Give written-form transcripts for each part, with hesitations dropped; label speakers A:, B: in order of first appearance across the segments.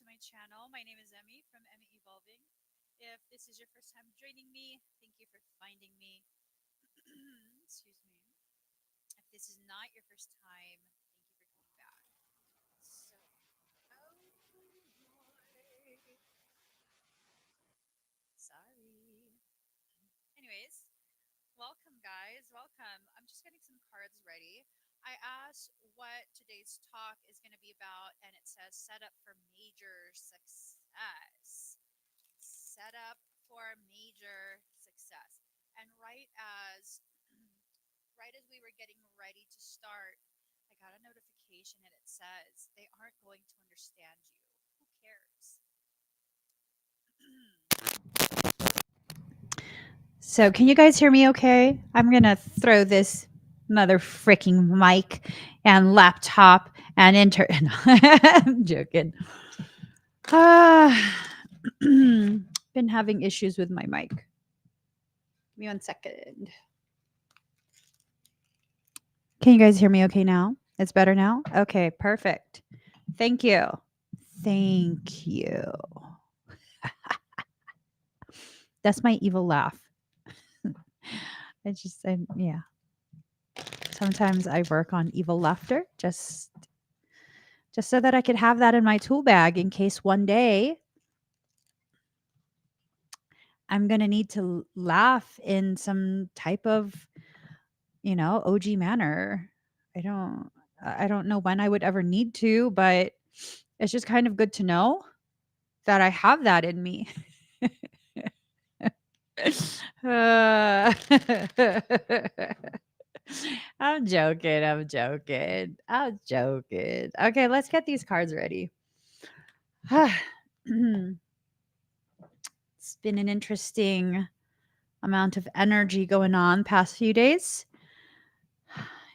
A: to my channel. My name is Emmy from Emmy Evolving. If this is your first time joining me, thank you for finding me. Excuse me. If this is not your first time, thank you for coming back. So, oh boy. Sorry. Anyways, welcome, guys. Welcome. I'm just getting some cards ready. I asked what today's talk is going to be about, and it says set up for major success. Set up for major success. And right as we were getting ready to start, I got a notification and it says they aren't going to understand you. Who cares?
B: So, can you guys hear me okay? I'm going to throw this mother freaking mic and laptop and I'm joking. Been having issues with my mic. Give me 1 second. Can you guys hear me okay now? It's better now? Okay, perfect. Thank you. Thank you. That's my evil laugh. Yeah. Sometimes I work on evil laughter just so that I could have that in my tool bag in case one day I'm going to need to laugh in some type of, OG manner. I don't I don't know when I would ever need to, but it's just kind of good to know that I have that in me. Uh, I'm joking. I'm joking. I'm joking. Okay, let's get these cards ready. It's been an interesting amount of energy going on past few days.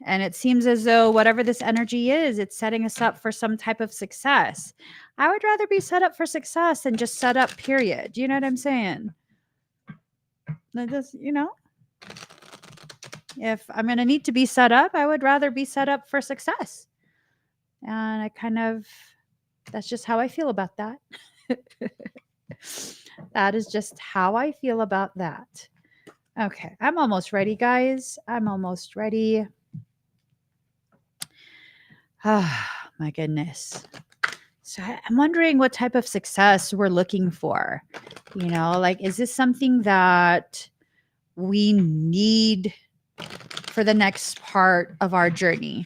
B: And it seems as though whatever this energy is, it's setting us up for some type of success. I would rather be set up for success than just set up, period. Do you know what I'm saying? That just, if I'm going to need to be set up, I would rather be set up for success. And that's just how I feel about that. That is just how I feel about that. Okay, I'm almost ready, guys. I'm almost ready. Ah, my goodness. So I'm wondering what type of success we're looking for. Like, is this something that we need for the next part of our journey?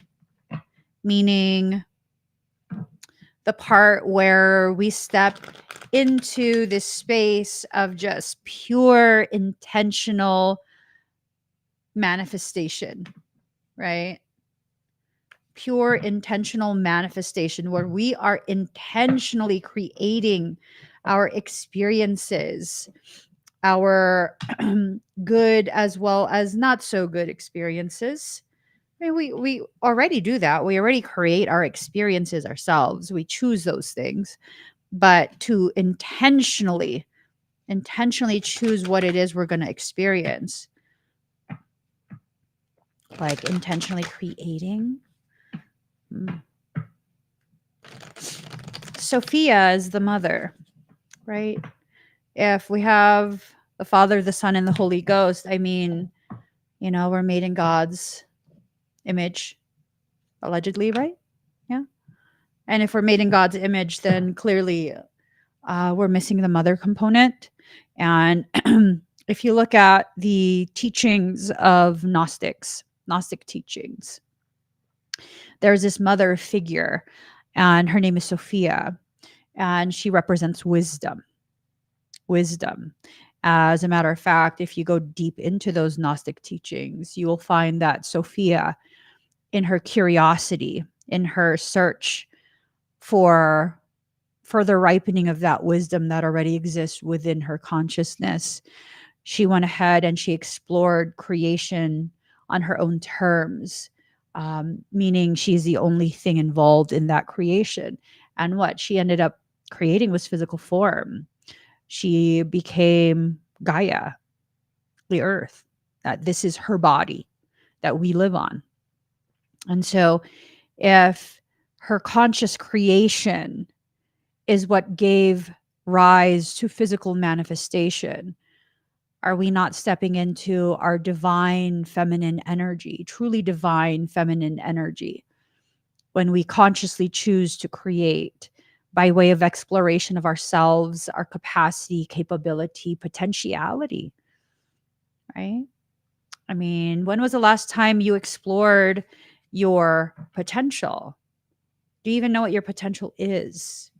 B: Meaning the part where we step into this space of just pure intentional manifestation, right? Pure intentional manifestation where we are intentionally creating our experiences, our good as well as not so good experiences. I mean, we already do that. We already create our experiences ourselves. We choose those things. But to intentionally choose what it is we're going to experience, like intentionally creating. Sophia is the mother, right? If we have the Father, the Son, and the Holy Ghost, I mean, we're made in God's image, allegedly, right? Yeah. And if we're made in God's image, then clearly we're missing the mother component. And if you look at the teachings of Gnostic teachings, there's this mother figure, and her name is Sophia, and she represents wisdom. Wisdom. As a matter of fact, if you go deep into those Gnostic teachings, you will find that Sophia, in her curiosity, in her search for further ripening of that wisdom that already exists within her consciousness, she went ahead and she explored creation on her own terms, meaning she's the only thing involved in that creation. And what she ended up creating was physical form. She became Gaia, the earth, that this is her body that we live on. And so if her conscious creation is what gave rise to physical manifestation. Are we not stepping into our divine feminine energy, truly divine feminine energy, when we consciously choose to create by way of exploration of ourselves, our capacity, capability, potentiality, right? I mean, when was the last time you explored your potential? Do you even know what your potential is?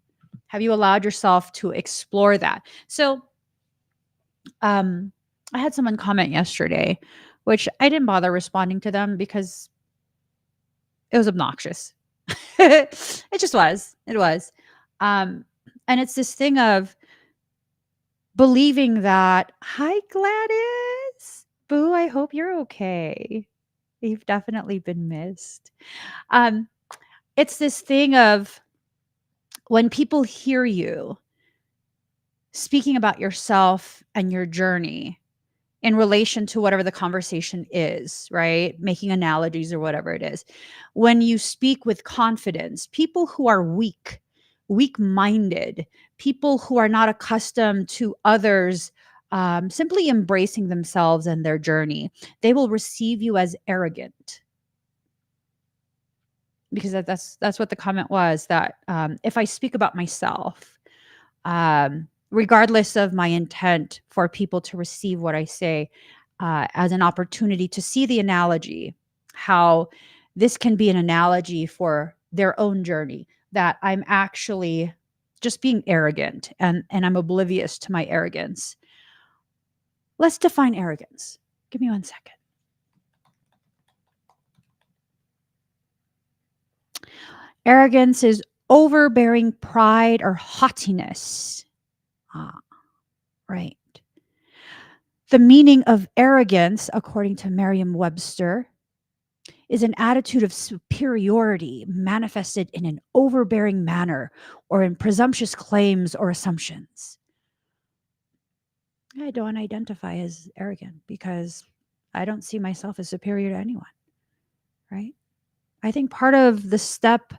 B: Have you allowed yourself to explore that? So, um, I had someone comment yesterday, which I didn't bother responding to them because it was obnoxious. It just was. It was. Um, and it's this thing of believing that, hi, Gladys. Boo, I hope you're okay. You've definitely been missed. Um, it's this thing of when people hear you speaking about yourself and your journey in relation to whatever the conversation is, right? Making analogies or whatever it is. When you speak with confidence, people who are weak minded, people who are not accustomed to others simply embracing themselves and their journey, they will receive you as arrogant. Because that's what the comment was, that if I speak about myself, regardless of my intent for people to receive what I say, as an opportunity to see the analogy, how this can be an analogy for their own journey, that I'm actually just being arrogant and I'm oblivious to my arrogance. Let's define arrogance. Give me 1 second. Arrogance is overbearing pride or haughtiness. Ah, right. The meaning of arrogance, according to Merriam-Webster, is an attitude of superiority manifested in an overbearing manner or in presumptuous claims or assumptions. I don't identify as arrogant because I don't see myself as superior to anyone, right? I think part of the step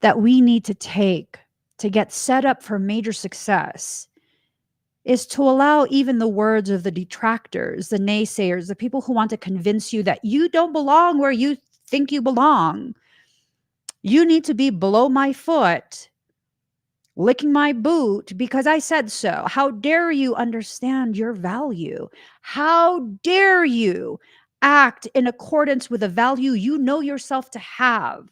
B: that we need to take to get set up for major success is to allow even the words of the detractors, the naysayers, the people who want to convince you that you don't belong where you think you belong. You need to be below my foot, licking my boot because I said so. How dare you understand your value? How dare you act in accordance with a value you know yourself to have,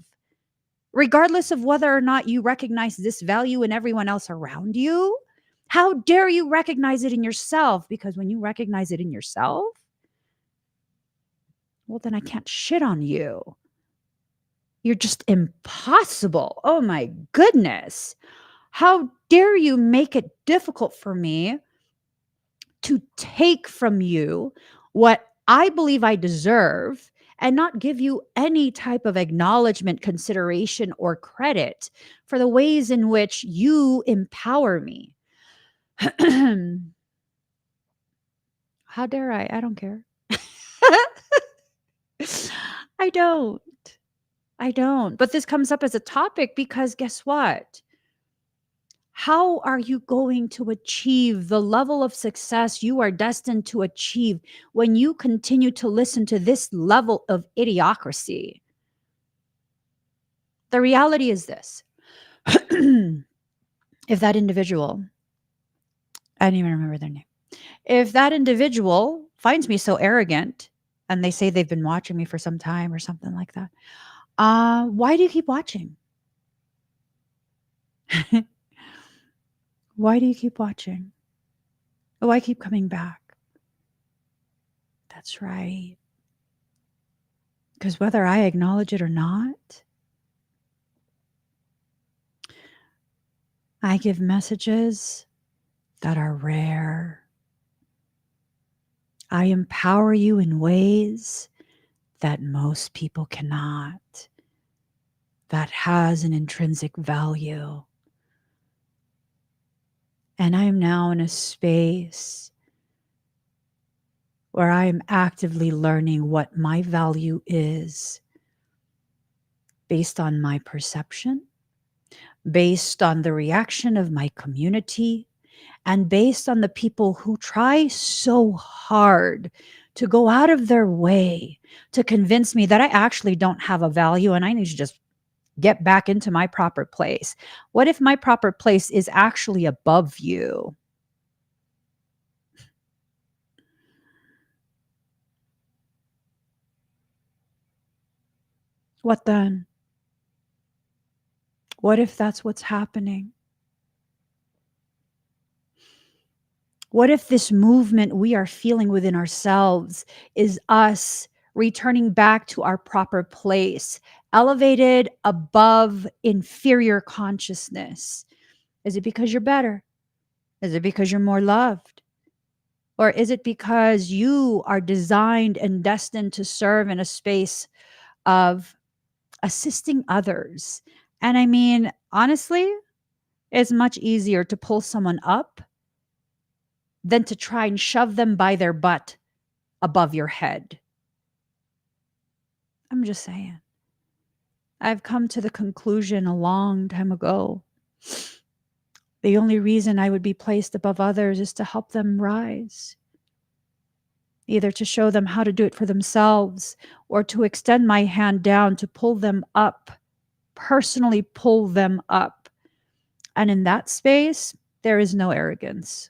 B: regardless of whether or not you recognize this value in everyone else around you? How dare you recognize it in yourself? Because when you recognize it in yourself, well, then I can't shit on you. You're just impossible. Oh my goodness. How dare you make it difficult for me to take from you what I believe I deserve and not give you any type of acknowledgement, consideration, or credit for the ways in which you empower me? How dare I? I don't care. I don't. I don't. But this comes up as a topic because guess what? How are you going to achieve the level of success you are destined to achieve when you continue to listen to this level of idiocracy? The reality is this. If that individual, I don't even remember their name, if that individual finds me so arrogant and they say they've been watching me for some time or something like that, why do you keep watching? Why do you keep watching? Why keep coming back? That's right. Because whether I acknowledge it or not, I give messages that are rare. I empower you in ways that most people cannot, that has an intrinsic value. And I am now in a space where I am actively learning what my value is based on my perception, based on the reaction of my community, and based on the people who try so hard to go out of their way to convince me that I actually don't have a value and I need to just get back into my proper place. What if my proper place is actually above you? What then? What if that's what's happening? What if this movement we are feeling within ourselves is us returning back to our proper place, elevated above inferior consciousness? Is it because you're better? Is it because you're more loved? Or is it because you are designed and destined to serve in a space of assisting others? And I mean, honestly, it's much easier to pull someone up than to try and shove them by their butt above your head. I'm just saying. I've come to the conclusion a long time ago. The only reason I would be placed above others is to help them rise, either to show them how to do it for themselves or to extend my hand down to pull them up, personally pull them up. And in that space, there is no arrogance.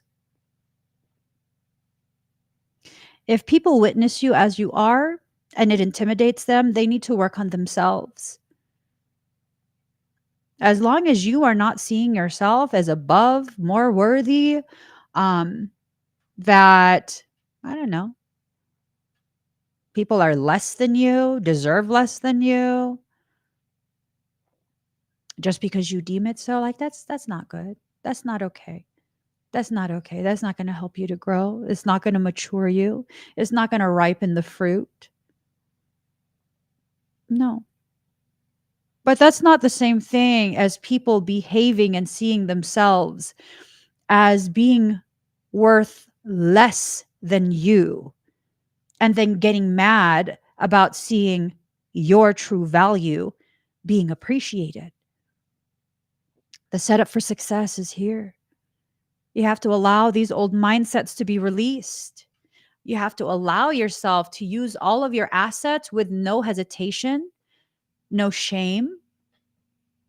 B: If people witness you as you are and it intimidates them, they need to work on themselves. As long as you are not seeing yourself as above, more worthy, um, that, I don't know, people are less than you, deserve less than you, just because you deem it so, like that's not good. That's not okay. That's not okay. That's not going to help you to grow. It's not going to mature you. It's not going to ripen the fruit. No. But that's not the same thing as people behaving and seeing themselves as being worth less than you and then getting mad about seeing your true value being appreciated. The setup for success is here. You have to allow these old mindsets to be released. You have to allow yourself to use all of your assets with no hesitation, no shame,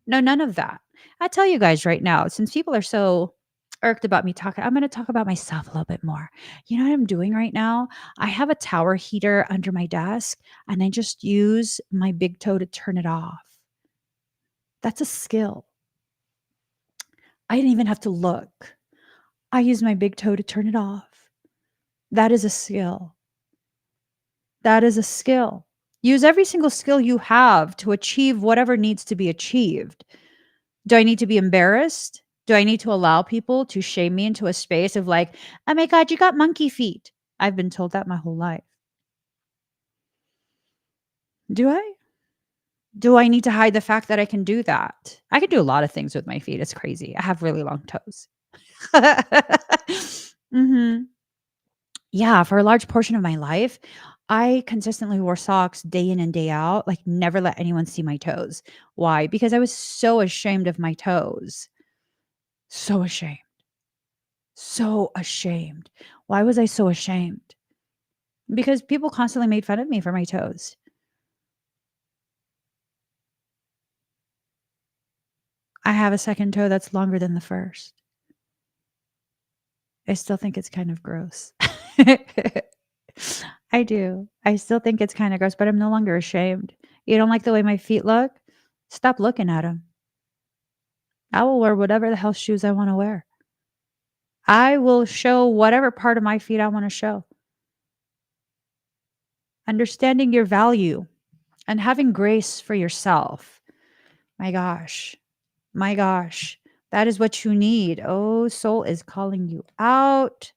B: no, none of that. I tell you guys right now, since people are so irked about me talking, I'm going to talk about myself a little bit more. You know what I'm doing right now? I have a tower heater under my desk and I just use my big toe to turn it off. That's a skill. I didn't even have to look. I use my big toe to turn it off. That is a skill. That is a skill. Use every single skill you have to achieve whatever needs to be achieved. Do I need to be embarrassed? Do I need to allow people to shame me into a space of like, oh my God, you got monkey feet? I've been told that my whole life. Do I? Do I need to hide the fact that I can do that? I can do a lot of things with my feet. It's crazy. I have really long toes. hmm Yeah, for a large portion of my life, I consistently wore socks day in and day out, like never let anyone see my toes. Why? Because I was so ashamed of my toes. So ashamed. So ashamed. Why was I so ashamed? Because people constantly made fun of me for my toes. I have a second toe that's longer than the first. I still think it's kind of gross. I do. I still think it's kind of gross, but I'm no longer ashamed. You don't like the way my feet look? Stop looking at them. I will wear whatever the hell shoes I want to wear. I will show whatever part of my feet I want to show. Understanding your value and having grace for yourself. My gosh. My gosh. That is what you need. Oh, soul is calling you out.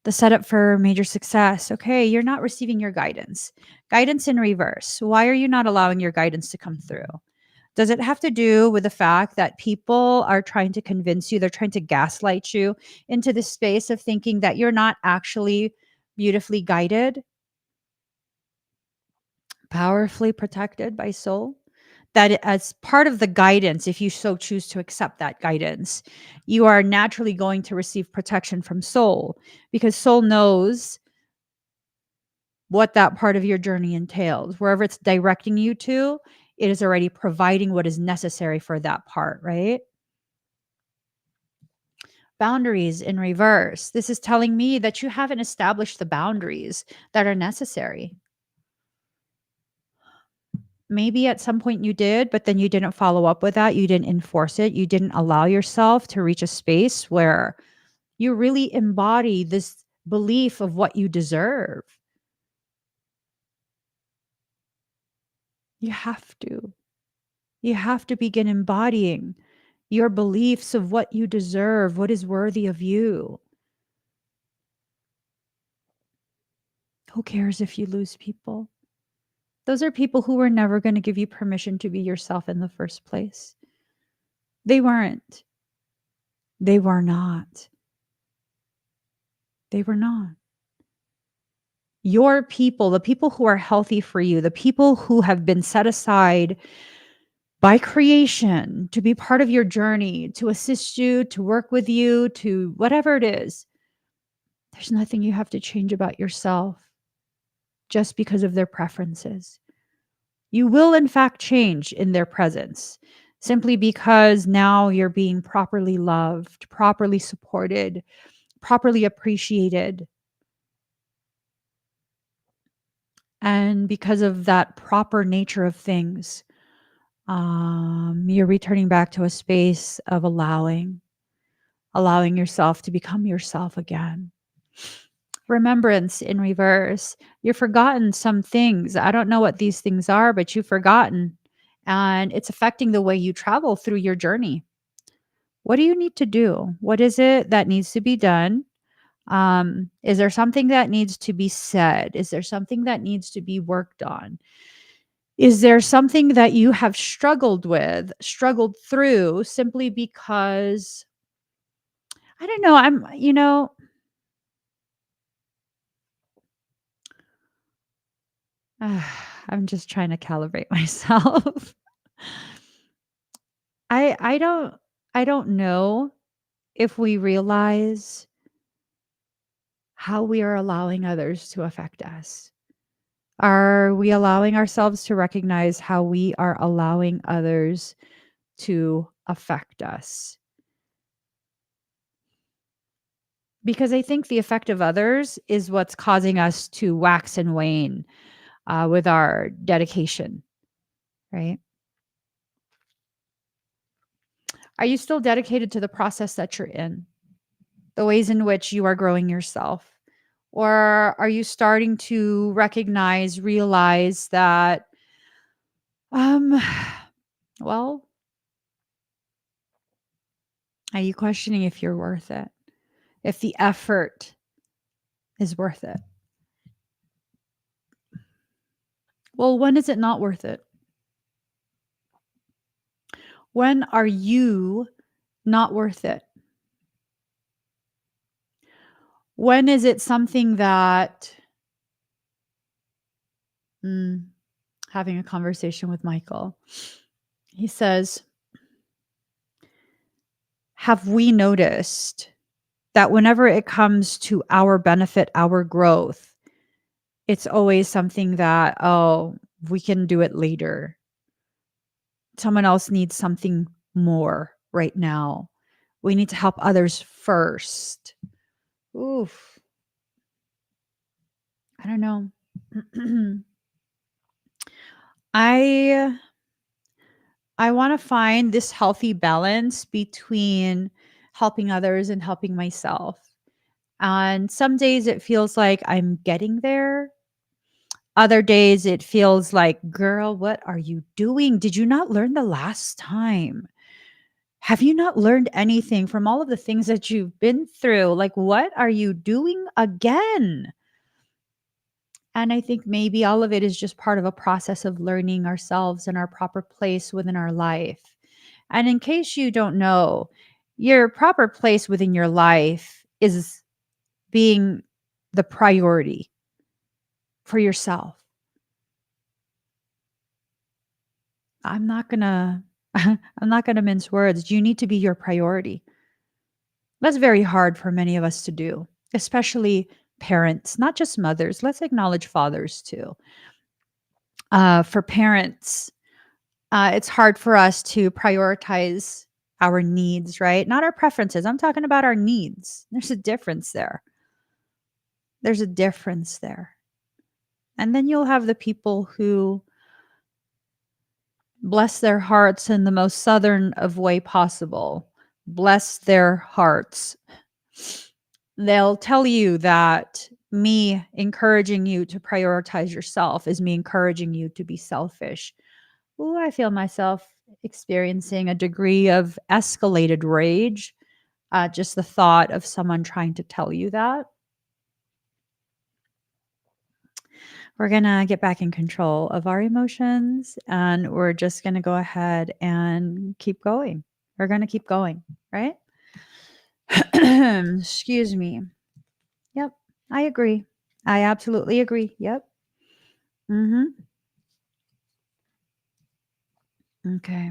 B: The setup for major success. Okay, you're not receiving your guidance. Guidance in reverse. Why are you not allowing your guidance to come through? Does it have to do with the fact that people are trying to convince you, they're trying to gaslight you into this space of thinking that you're not actually beautifully guided, powerfully protected by soul? that as part of the guidance, if you so choose to accept that guidance, you are naturally going to receive protection from soul, because soul knows what that part of your journey entails. Wherever it's directing you to, it is already providing what is necessary for that part, right? Boundaries in reverse. This is telling me that you haven't established the boundaries that are necessary. Maybe at some point you did, but then you didn't follow up with that. You didn't enforce it. You didn't allow yourself to reach a space where you really embody this belief of what you deserve. You have to. You have to begin embodying your beliefs of what you deserve, what is worthy of you. Who cares if you lose people? Those are people who were never going to give you permission to be yourself in the first place. They weren't. They were not. They were not. Your people, the people who are healthy for you, the people who have been set aside by creation to be part of your journey, to assist you, to work with you, to whatever it is, there's nothing you have to change about yourself just because of their preferences. You will, in fact, change in their presence simply because now you're being properly loved, properly supported, properly appreciated. And because of that proper nature of things, you're returning back to a space of allowing yourself to become yourself again. Remembrance in reverse. You've forgotten some things. I don't know what these things are, but you've forgotten. And it's affecting the way you travel through your journey. What do you need to do? What is it that needs to be done? Is there something that needs to be said? Is there something that needs to be worked on? Is there something that you have struggled with, struggled through simply because I don't know, I'm just trying to calibrate myself. I don't I don't know if we realize how we are allowing others to affect us. Are we allowing ourselves to recognize how we are allowing others to affect us? Because I think the effect of others is what's causing us to wax and wane with our dedication, right? Are you still dedicated to the process that you're in, the ways in which you are growing yourself? Or are you starting to recognize, realize that, um, well, are you questioning if you're worth it? If the effort is worth it? Well, when is it not worth it? When are you not worth it? When is it something that, mm, having a conversation with Michael, he says, have we noticed that whenever it comes to our benefit, our growth, it's always something that, oh, we can do it later. Someone else needs something more right now. We need to help others first. Oof. I don't know. I I want to find this healthy balance between helping others and helping myself. And some days it feels like I'm getting there. Other days it feels like, girl, what are you doing? Did you not learn the last time? Have you not learned anything from all of the things that you've been through? Like, what are you doing again? And I think maybe all of it is just part of a process of learning ourselves and our proper place within our life. And in case you don't know, your proper place within your life is being the priority for yourself. I'm not going to I'm not going to mince words. You need to be your priority. That's very hard for many of us to do, especially parents, not just mothers. Let's acknowledge fathers too. For parents, it's hard for us to prioritize our needs, right? Not our preferences. I'm talking about our needs. There's a difference there. There's a difference there. And then you'll have the people who bless their hearts in the most southern of way possible. Bless their hearts. They'll tell you that me encouraging you to prioritize yourself is me encouraging you to be selfish. Ooh, I feel myself experiencing a degree of escalated rage. Just the thought of someone trying to tell you that. We're going to get back in control of our emotions and we're just going to go ahead and keep going. We're going to keep going, right? Excuse me. Yep, I agree. I absolutely agree. Yep. Mhm. Okay.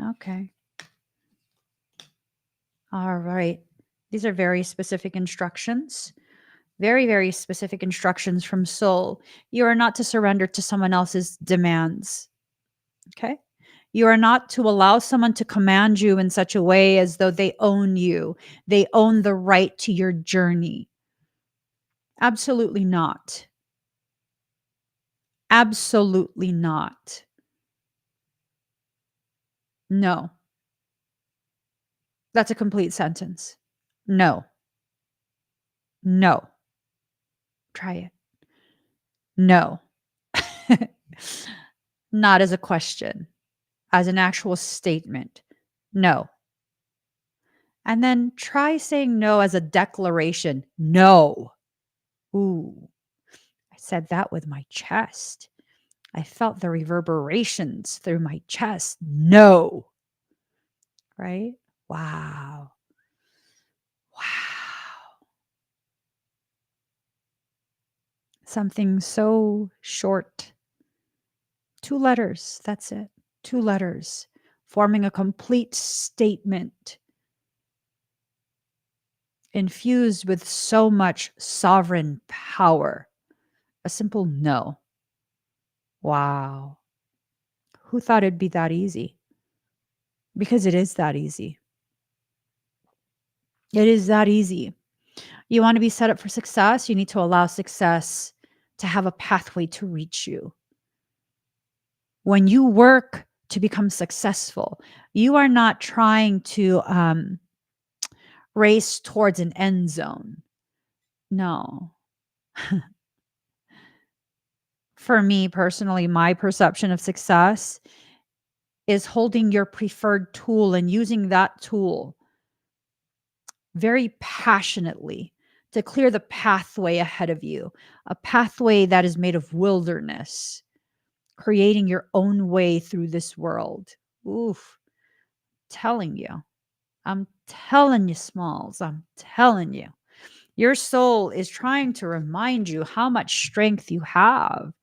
B: Okay. All right. These are very specific instructions. Very, very specific instructions from soul. You are not to surrender to someone else's demands. Okay? You are not to allow someone to command you in such a way as though they own you. They own the right to your journey. Absolutely not. Absolutely not. No. That's a complete sentence. No. No. Try it. No. Not as a question, as an actual statement. No. And then try saying no as a declaration. No. Ooh, I said that with my chest. I felt the reverberations through my chest. No. Right? Wow. Wow. Something so short. 2 letters. That's it. 2 letters forming a complete statement infused with so much sovereign power. A simple no. Wow. Who thought it'd be that easy? Because it is that easy. It is that easy. You want to be set up for success, you need to allow success to have a pathway to reach you. When you work to become successful, you are not trying to race towards an end zone. No. For me personally, my perception of success is holding your preferred tool and using that tool very passionately to clear the pathway ahead of you, a pathway that is made of wilderness, creating your own way through this world. Oof, telling you. I'm telling you, Smalls. I'm telling you. Your soul is trying to remind you how much strength you have.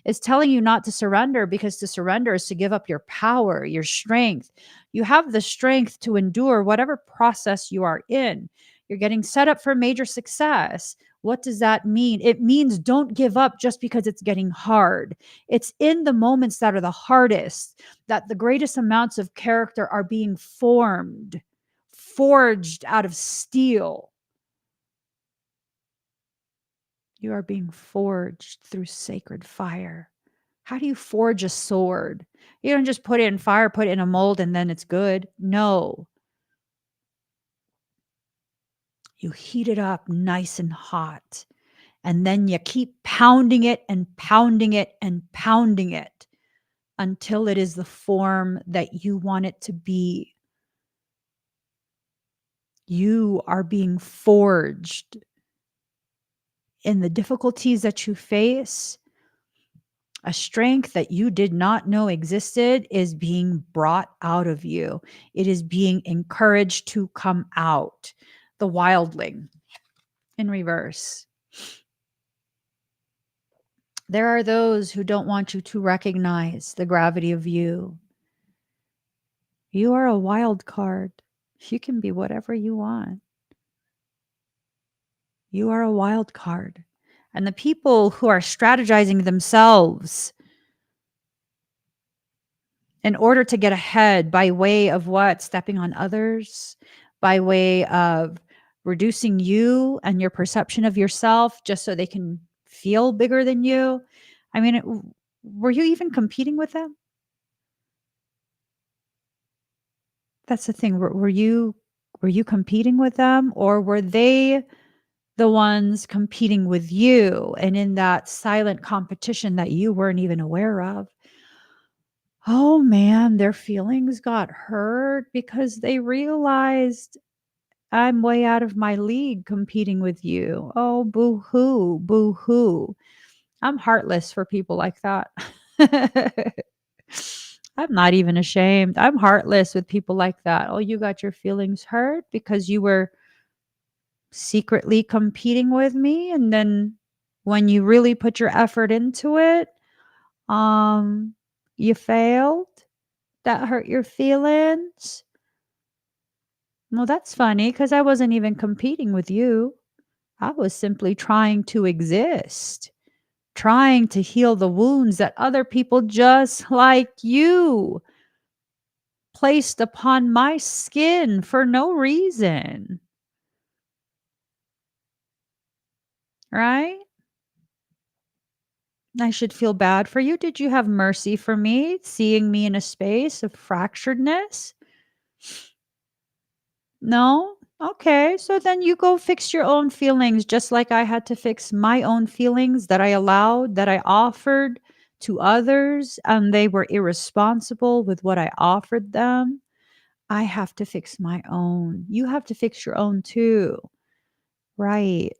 B: It's telling you not to surrender because to surrender is to give up your power, your strength. You have the strength to endure whatever process you are in. You're getting set up for major success. What does that mean? It means don't give up just because it's getting hard. It's in the moments that are the hardest that the greatest amounts of character are being formed, forged out of steel. You are being forged through sacred fire. How do you forge a sword? You don't just put it in fire, put it in a mold, and then it's good. No. You heat it up nice and hot. And then you keep pounding it and pounding it and pounding it until it is the form that you want it to be. You are being forged in the difficulties that you face. A strength that you did not know existed is being brought out of you. It is being encouraged to come out. The wildling in reverse. There are those who don't want you to recognize the gravity of you. You are a wild card. You can be whatever you want. You are a wild card. And the people who are strategizing themselves in order to get ahead by way of what? Stepping on others, by way of reducing you and your perception of yourself just so they can feel bigger than you. I mean, were you even competing with them? That's the thing. Were you competing with them, or were they the ones competing with you and in that silent competition that you weren't even aware of? Oh man, their feelings got hurt because they realized I'm way out of my league competing with you. Oh, boo hoo, boo hoo. I'm heartless for people like that. I'm not even ashamed. I'm heartless with people like that. Oh, you got your feelings hurt because you were secretly competing with me. And then when you really put your effort into it, um, you failed. That hurt your feelings. Well, that's funny because I wasn't even competing with you. I was simply trying to exist, trying to heal the wounds that other people just like you placed upon my skin for no reason. Right? I should feel bad for you. Did you have mercy for me, seeing me in a space of fracturedness? No? Okay, so then you go fix your own feelings, just like I had to fix my own feelings that I allowed, that I offered to others, and they were irresponsible with what I offered them. I have to fix my own. You have to fix your own too. Right.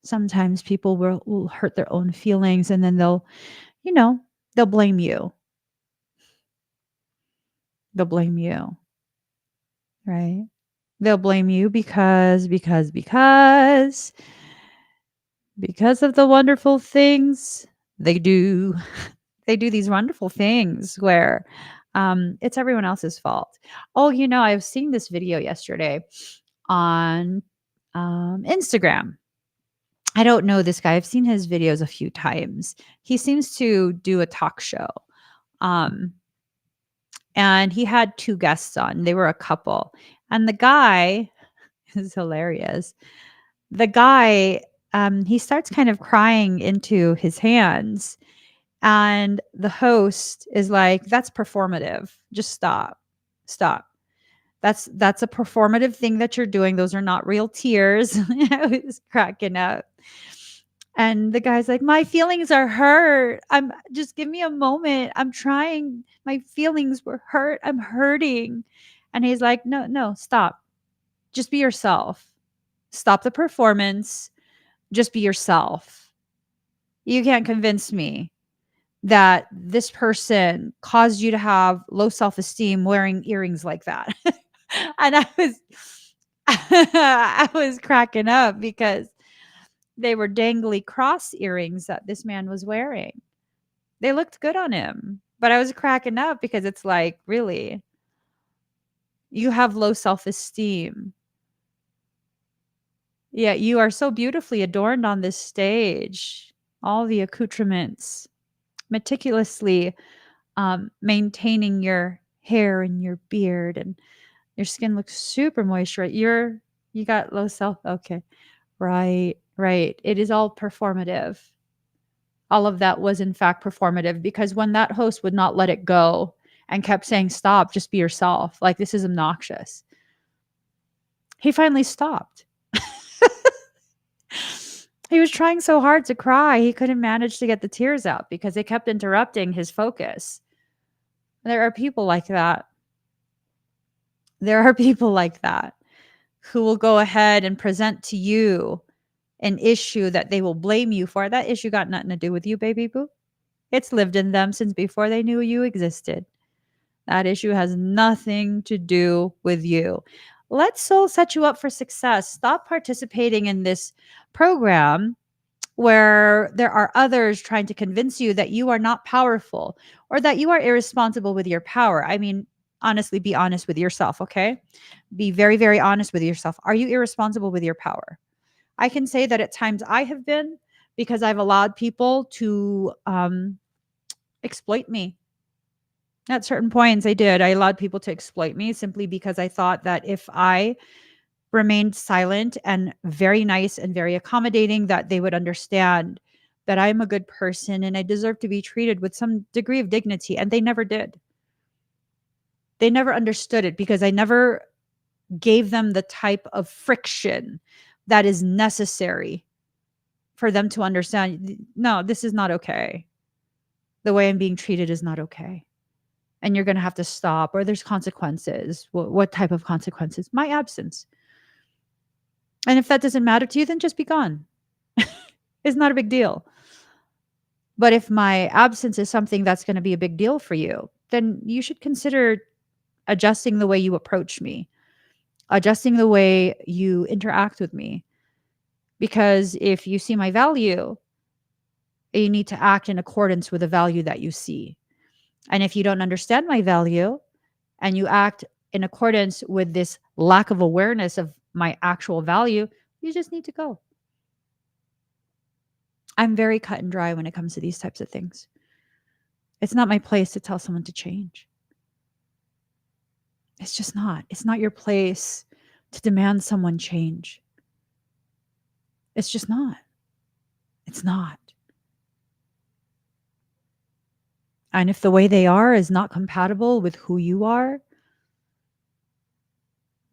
B: Sometimes people will hurt their own feelings and then you know, they'll blame you. They'll blame you. Right? They'll blame you because of the wonderful things they do. They do these wonderful things where it's everyone else's fault. Oh, I've seen this video yesterday on Instagram. I don't know this guy. I've seen his videos a few times. He seems to do a talk show. Um, and he had two guests on. They were a couple. And the guy is hilarious. The guy, he starts kind of crying into his hands. And the host is like, that's performative. Just stop. Stop. That's a performative thing that you're doing. Those are not real tears. I was cracking up. And the guy's like, my feelings are hurt. I'm just give me a moment. I'm trying. My feelings were hurt. I'm hurting. And he's like, no, no, stop. Just be yourself. Stop the performance. Just be yourself. You can't convince me that this person caused you to have low self-esteem wearing earrings like that. And I was I was cracking up because they were dangly cross earrings that this man was wearing. They looked good on him, but I was cracking up because it's like, really? You have low self-esteem. Yeah, you are so beautifully adorned on this stage. All the accoutrements, meticulously maintaining your hair and your beard, and your skin looks super moisturized. You got low self. Okay, right, right. It is all performative. All of that was in fact performative because when that host would not let it go and kept saying, "Stop, just be yourself. Like this is obnoxious." He finally stopped. He was trying so hard to cry, he couldn't manage to get the tears out because they kept interrupting his focus. There are people like that. There are people like that who will go ahead and present to you an issue that they will blame you for. That issue got nothing to do with you, baby boo. It's lived in them since before they knew you existed. That issue has nothing to do with you. Let soul set you up for success. Stop participating in this program where there are others trying to convince you that you are not powerful or that you are irresponsible with your power. I mean, honestly, be honest with yourself, okay? Be very, very honest with yourself. Are you irresponsible with your power? I can say that at times I have been, because I've allowed people to exploit me. At certain points, I did. I allowed people to exploit me simply because I thought that if I remained silent and very nice and very accommodating, that they would understand that I'm a good person and I deserve to be treated with some degree of dignity. And they never did. They never understood it because I never gave them the type of friction that is necessary for them to understand, no, this is not okay. The way I'm being treated is not okay. And you're going to have to stop, or there's consequences. What type of consequences? My absence. And if that doesn't matter to you, then just be gone. It's not a big deal. But if my absence is something that's going to be a big deal for you, then you should consider adjusting the way you approach me, adjusting the way you interact with me. Because if you see my value, you need to act in accordance with the value that you see. And if you don't understand my value and you act in accordance with this lack of awareness of my actual value, you just need to go. I'm very cut and dry when it comes to these types of things. It's not my place to tell someone to change. It's just not. It's not your place to demand someone change. It's just not. It's not. And if the way they are is not compatible with who you are,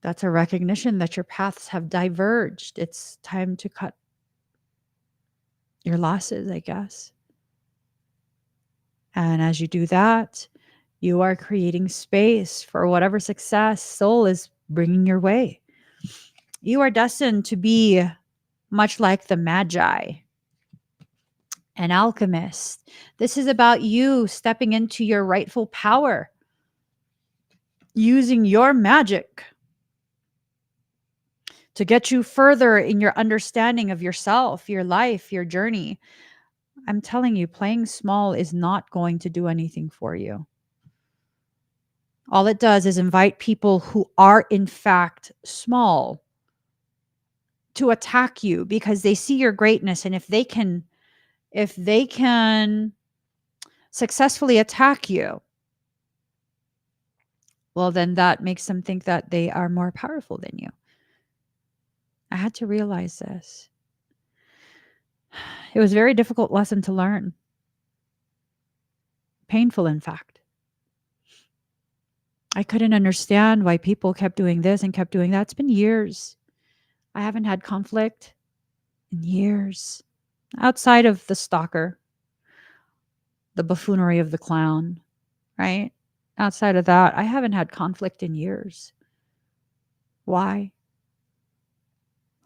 B: that's a recognition that your paths have diverged. It's time to cut your losses, I guess. And as you do that, you are creating space for whatever success soul is bringing your way. You are destined to be much like the Magi, an alchemist. This is about you stepping into your rightful power, using your magic to get you further in your understanding of yourself, your life, your journey. I'm telling you, playing small is not going to do anything for you. All it does is invite people who are, in fact, small to attack you because they see your greatness. And if they can successfully attack you, well, then that makes them think that they are more powerful than you. I had to realize this. It was a very difficult lesson to learn. Painful, in fact. I couldn't understand why people kept doing this and kept doing that. It's been years. I haven't had conflict in years. Outside of the stalker, the buffoonery of the clown, right? Outside of that, I haven't had conflict in years. Why?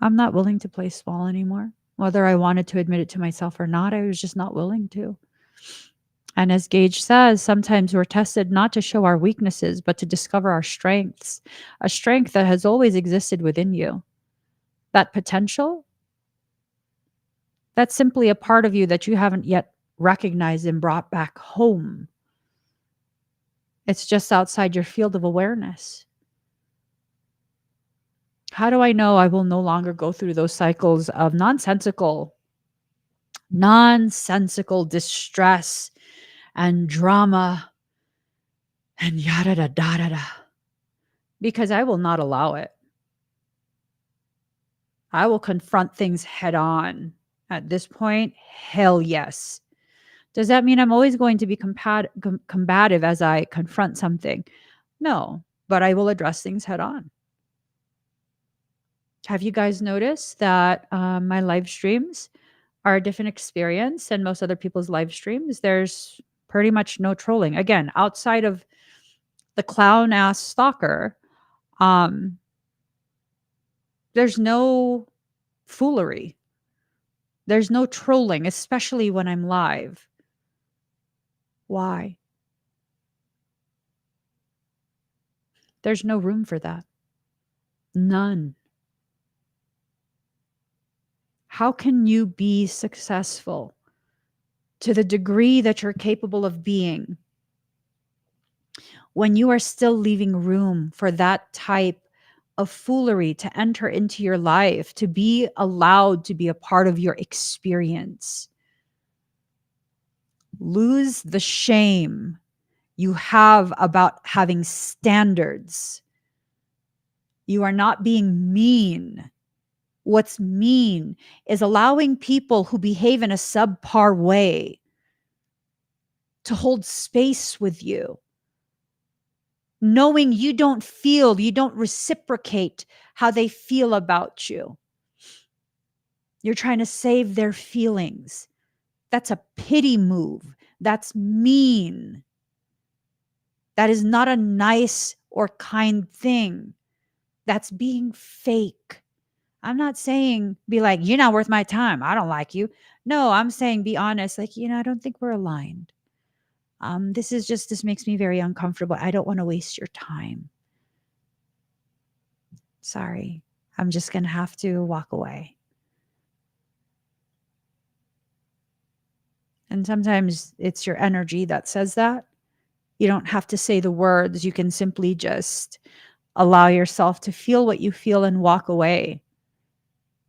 B: I'm not willing to play small anymore. Whether I wanted to admit it to myself or not, I was just not willing to. And as Gage says, sometimes we're tested not to show our weaknesses, but to discover our strengths, a strength that has always existed within you. That potential, that's simply a part of you that you haven't yet recognized and brought back home. It's just outside your field of awareness. How do I know I will no longer go through those cycles of nonsensical distress and drama and yada da da da da? Because I will not allow it. I will confront things head on. At this point, hell yes. Does that mean I'm always going to be combative as I confront something? No, but I will address things head on. Have you guys noticed that my live streams are a different experience than most other people's live streams? There's pretty much no trolling. Again, outside of the clown ass stalker, um, there's no foolery. There's no trolling, especially when I'm live. Why? There's no room for that. None. How can you be successful to the degree that you're capable of being when you are still leaving room for that type of foolery to enter into your life, to be allowed to be a part of your experience? Lose the shame you have about having standards. You are not being mean. What's mean is allowing people who behave in a subpar way to hold space with you, knowing you don't reciprocate how they feel about you. You're trying to save their feelings. That's a pity move. That's mean. That is not a nice or kind thing. That's being fake. I'm not saying be like, you're not worth my time. I don't like you. No, I'm saying be honest. Like, I don't think we're aligned. This makes me very uncomfortable. I don't want to waste your time. Sorry. I'm just going to have to walk away. And sometimes it's your energy that says that. You don't have to say the words. You can simply just allow yourself to feel what you feel and walk away.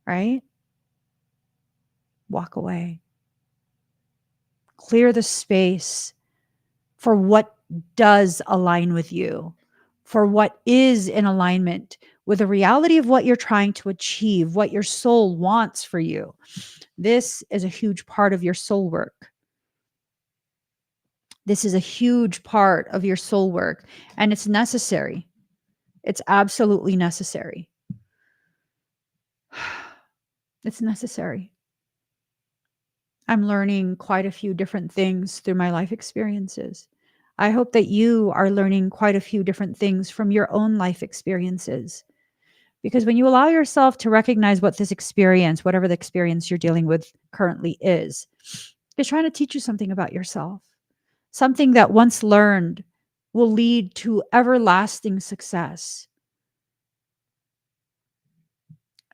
B: Right? Walk away. Clear the space for what does align with you, for what is in alignment with the reality of what you're trying to achieve, what your soul wants for you. This is a huge part of your soul work. This is a huge part of your soul work, and it's necessary. It's absolutely necessary. It's necessary. I'm learning quite a few different things through my life experiences. I hope that you are learning quite a few different things from your own life experiences. Because when you allow yourself to recognize what this experience, whatever the experience you're dealing with currently is, it's trying to teach you something about yourself. Something that once learned will lead to everlasting success.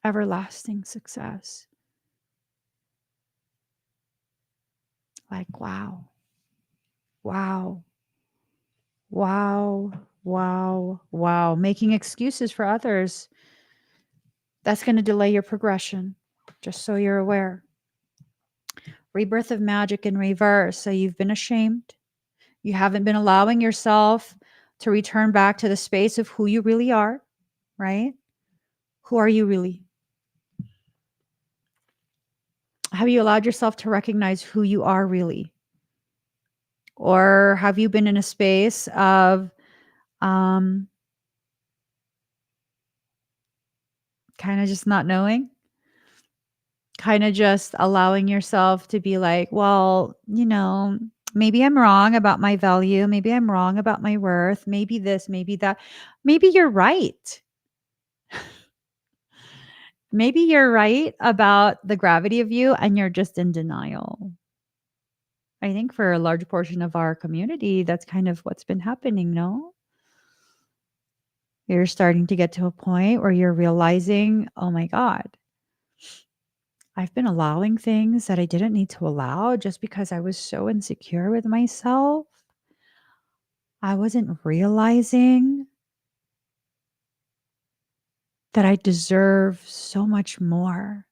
B: Everlasting success. Like, wow. Wow. Wow. Wow. Wow. Making excuses for others. That's going to delay your progression, just so you're aware. Rebirth of magic in reverse. So you've been ashamed. You haven't been allowing yourself to return back to the space of who you really are, right? Who are you really? Have you allowed yourself to recognize who you are really? Or have you been in a space of kind of just not knowing? Kind of just allowing yourself to be like, well, maybe I'm wrong about my value. Maybe I'm wrong about my worth. Maybe this, maybe that. Maybe you're right. Maybe you're right about the gravity of you and you're just in denial. I think for a large portion of our community, that's kind of what's been happening, no? You're starting to get to a point where you're realizing, oh my God, I've been allowing things that I didn't need to allow just because I was so insecure with myself. I wasn't realizing that I deserve so much more.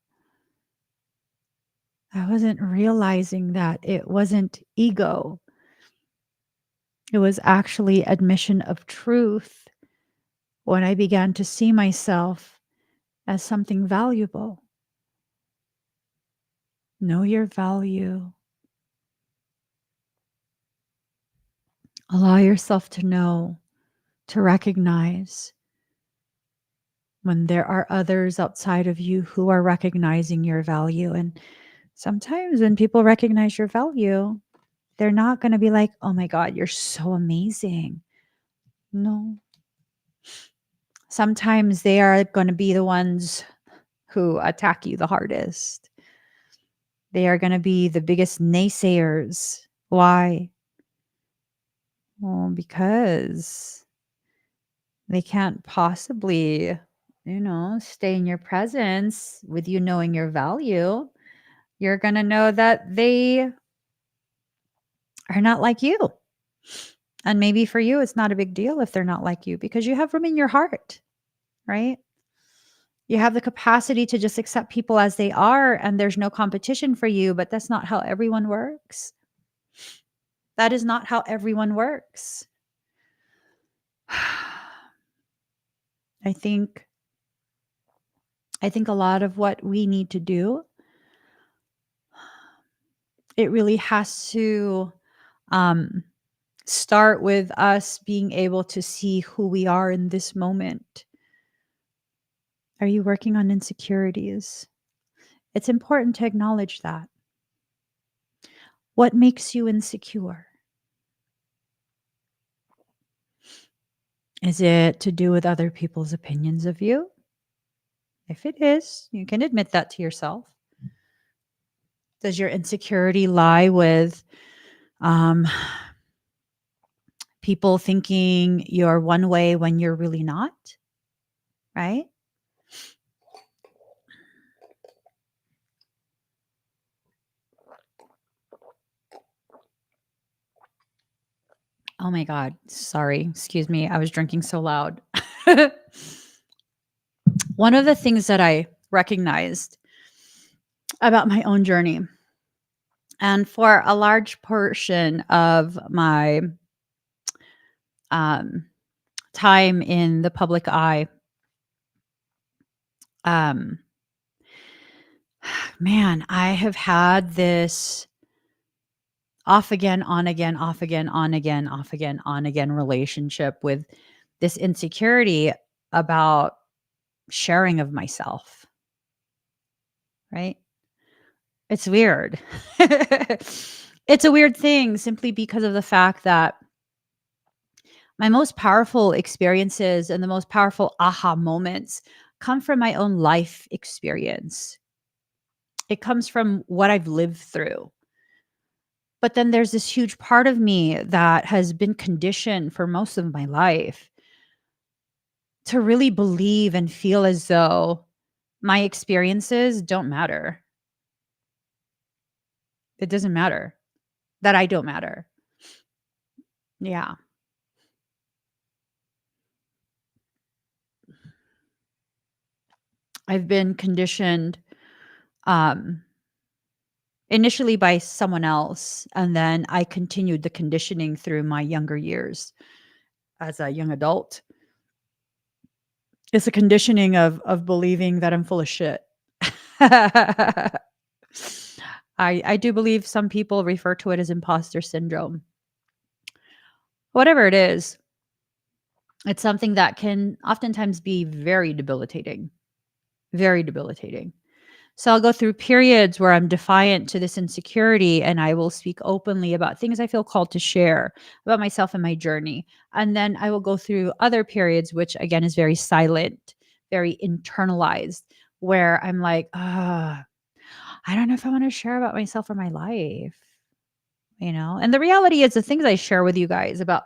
B: I wasn't realizing that it wasn't ego. It was actually admission of truth when I began to see myself as something valuable. Know your value. Allow yourself to know, to recognize when there are others outside of you who are recognizing your value. And sometimes when people recognize your value, they're not going to be like, oh my God, you're so amazing. No. Sometimes they are going to be the ones who attack you the hardest. They are going to be the biggest naysayers. Why? Well, because they can't possibly stay in your presence with you knowing your value, you're going to know that they are not like you. And maybe for you, it's not a big deal if they're not like you because you have room in your heart, right? You have the capacity to just accept people as they are, and there's no competition for you, but that's not how everyone works. That is not how everyone works. I think a lot of what we need to do, it really has to um, start with us being able to see who we are in this moment. Are you working on insecurities? It's important to acknowledge that. What makes you insecure? Is it to do with other people's opinions of you? If it is, you can admit that to yourself. Does your insecurity lie with um, people thinking you're one way when you're really not? Right? Oh my God. Sorry. Excuse me. I was drinking so loud. One of the things that I recognized about my own journey, and for a large portion of my um, time in the public eye, um, man, I have had this off again, on again, off again, on again, off again, on again relationship with this insecurity about sharing of myself, right? It's weird. It's a weird thing simply because of the fact that my most powerful experiences and the most powerful aha moments come from my own life experience. It comes from what I've lived through. But then there's this huge part of me that has been conditioned for most of my life to really believe and feel as though my experiences don't matter. It doesn't matter that I don't matter. Yeah. I've been conditioned um initially by someone else, and then I continued the conditioning through my younger years as a young adult. It's a conditioning of believing that I'm full of shit. I do believe some people refer to it as imposter syndrome. Whatever it is, it's something that can oftentimes be very debilitating, very debilitating. So I'll go through periods where I'm defiant to this insecurity and I will speak openly about things I feel called to share about myself and my journey. And then I will go through other periods, which again is very silent, very internalized, where I'm like, I don't know if I want to share about myself or my life. And the reality is the things I share with you guys about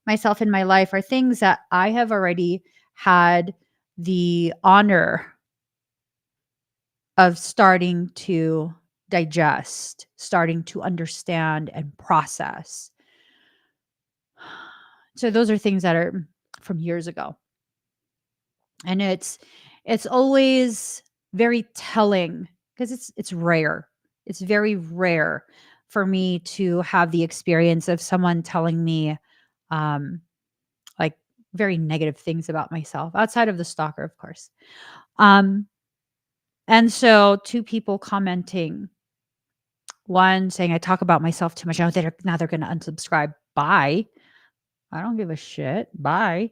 B: myself and my life are things that I have already had the honor of starting to digest, starting to understand and process. So those are things that are from years ago. And it's always very telling because it's rare. It's very rare for me to have the experience of someone telling me um like very negative things about myself outside of the stalker, of course. Um and so two people commenting, one saying I talk about myself too much. Now they're going to unsubscribe. Bye. I don't give a shit. Bye.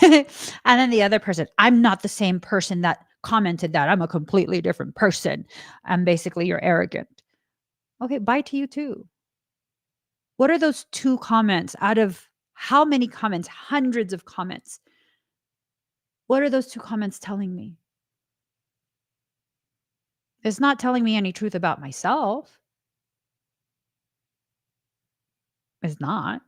B: And then the other person, I'm not the same person that commented that. I'm a completely different person. And basically, you're arrogant. Okay, bye to you too. What are those two comments out of how many comments? Hundreds of comments. What are those two comments telling me? It's not telling me any truth about myself. It's not.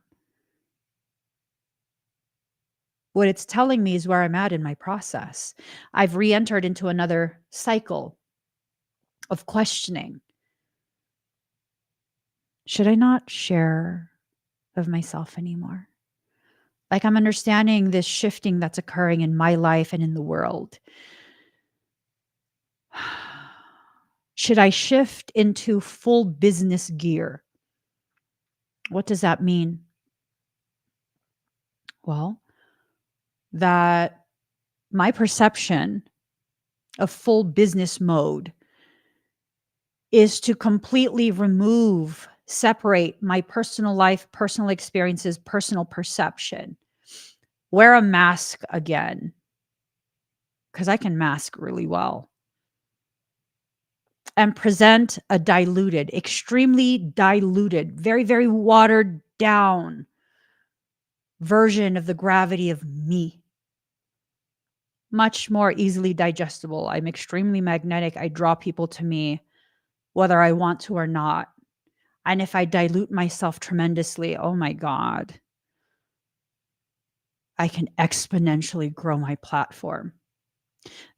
B: What it's telling me is where I'm at in my process. I've re entered into another cycle of questioning. Should I not share of myself anymore? Like, I'm understanding this shifting that's occurring in my life and in the world. Should I shift into full business gear? What does that mean? Well, that my perception of full business mode is to completely remove, separate my personal life, personal experiences, personal perception. Wear a mask again, because I can mask really well. And present a diluted, extremely diluted, very, very watered down version of the gravity of me. Much more easily digestible. I'm extremely magnetic. I draw people to me, whether I want to or not. And if I dilute myself tremendously, oh my God, I can exponentially grow my platform.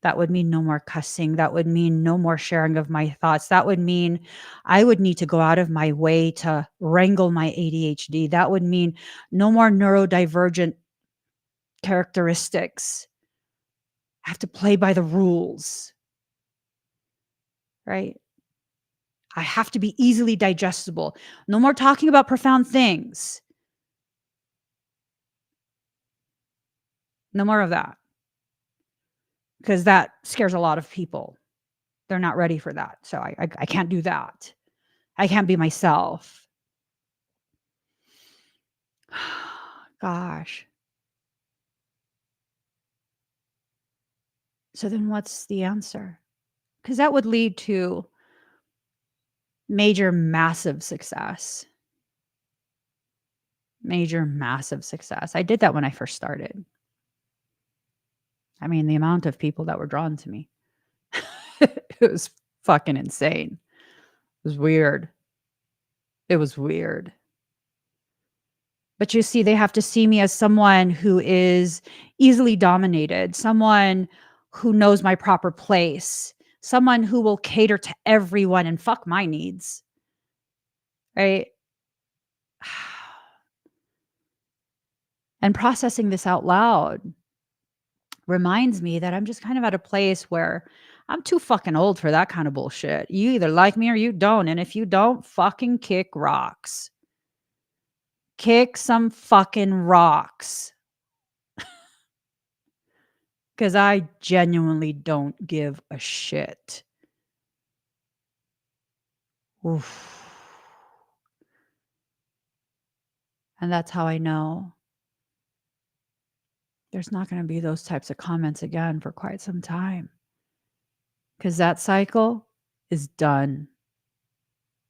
B: That would mean no more cussing. That would mean no more sharing of my thoughts. That would mean I would need to go out of my way to wrangle my ADHD. That would mean no more neurodivergent characteristics. I have to play by the rules, right? I have to be easily digestible. No more talking about profound things. No more of that. Because that scares a lot of people. They're not ready for that. So I can't do that. I can't be myself. Gosh. So then what's the answer? Because that would lead to major, massive success. Major, massive success. I did that when I first started. I mean, the amount of people that were drawn to me, it was fucking insane. It was weird. It was weird. But you see, they have to see me as someone who is easily dominated, someone who knows my proper place, someone who will cater to everyone and fuck my needs. Right? And processing this out loud reminds me that I'm just kind of at a place where I'm too fucking old for that kind of bullshit. You either like me or you don't. And if you don't, fucking kick rocks. Kick some fucking rocks. Because I genuinely don't give a shit. Oof. And that's how I know there's not going to be those types of comments again for quite some time. Because that cycle is done.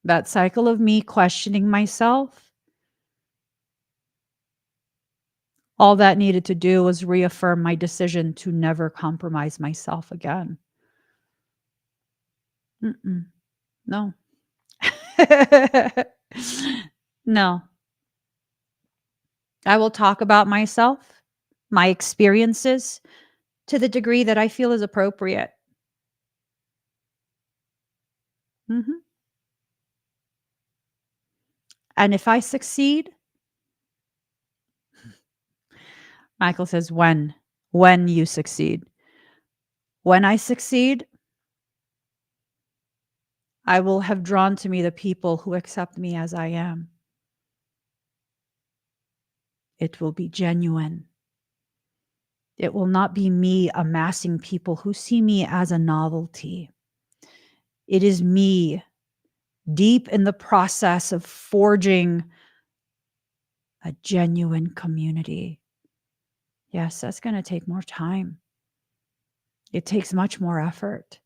B: That cycle of me questioning myself, all that needed to do was reaffirm my decision to never compromise myself again. No. No. I will talk about myself, my experiences, to the degree that I feel is appropriate. And if I succeed, Michael says, when you succeed. When I succeed, I will have drawn to me the people who accept me as I am. It will be genuine. It will not be me amassing people who see me as a novelty. It is me deep in the process of forging a genuine community. Yes, that's going to take more time. It takes much more effort.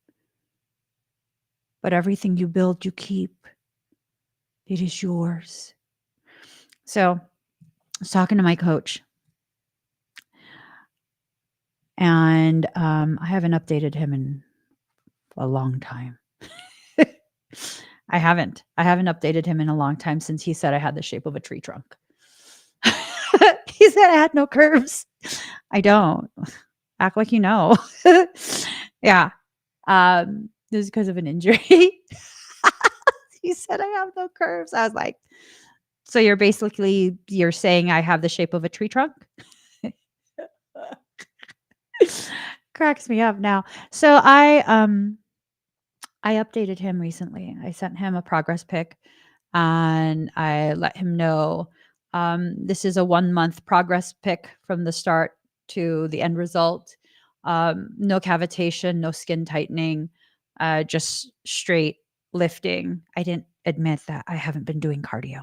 B: But everything you build, you keep. It is yours. So I was talking to my coach, and I haven't updated him in a long time. I haven't updated him in a long time since he said I had the shape of a tree trunk. He said I had no curves. I don't. Act like you know. Yeah. This is because of an injury. He said I have no curves. I was like, so you're saying I have the shape of a tree trunk? Cracks me up now. So I updated him recently. I sent him a progress pic and I let him know this is a 1 month progress pic from the start to the end result. No cavitation, no skin tightening, just straight lifting. I didn't admit that I haven't been doing cardio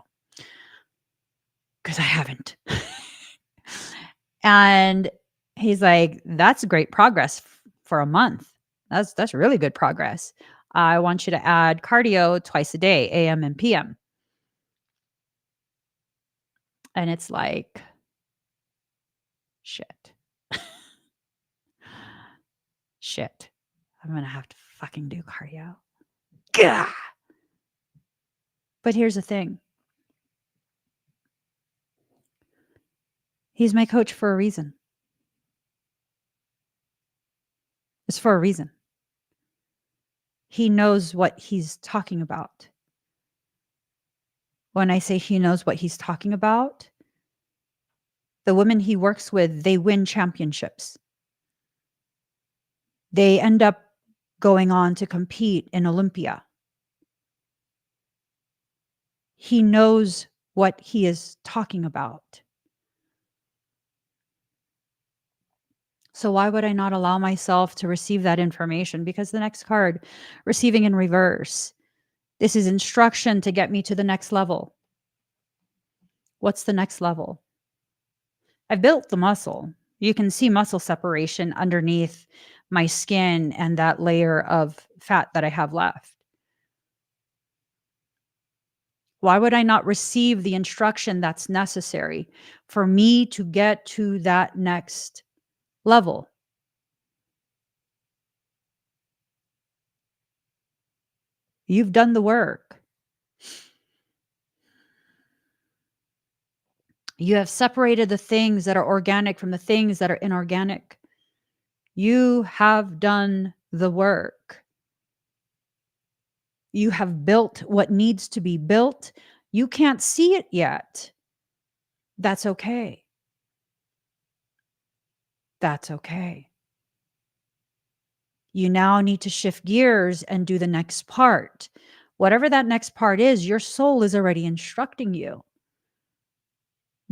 B: because I haven't. And he's like, "That's great progress for a month. That's really good progress. I want you to add cardio twice a day, AM and PM." And it's like, shit. Shit. I'm gonna have to fucking do cardio. Gah! But here's the thing. He's my coach for a reason. It's for a reason. He knows what he's talking about. When I say he knows what he's talking about, the women he works with, they win championships. They end up going on to compete in Olympia. He knows what he is talking about. So why would I not allow myself to receive that information? Because the next card, receiving in reverse, this is instruction to get me to the next level. What's the next level? I've built the muscle. You can see muscle separation underneath my skin and that layer of fat that I have left. Why would I not receive the instruction that's necessary for me to get to that next level? You've done the work. You have separated the things that are organic from the things that are inorganic. You have done the work. You have built what needs to be built. You can't see it yet. That's okay. That's okay. You now need to shift gears and do the next part. Whatever that next part is, your soul is already instructing you.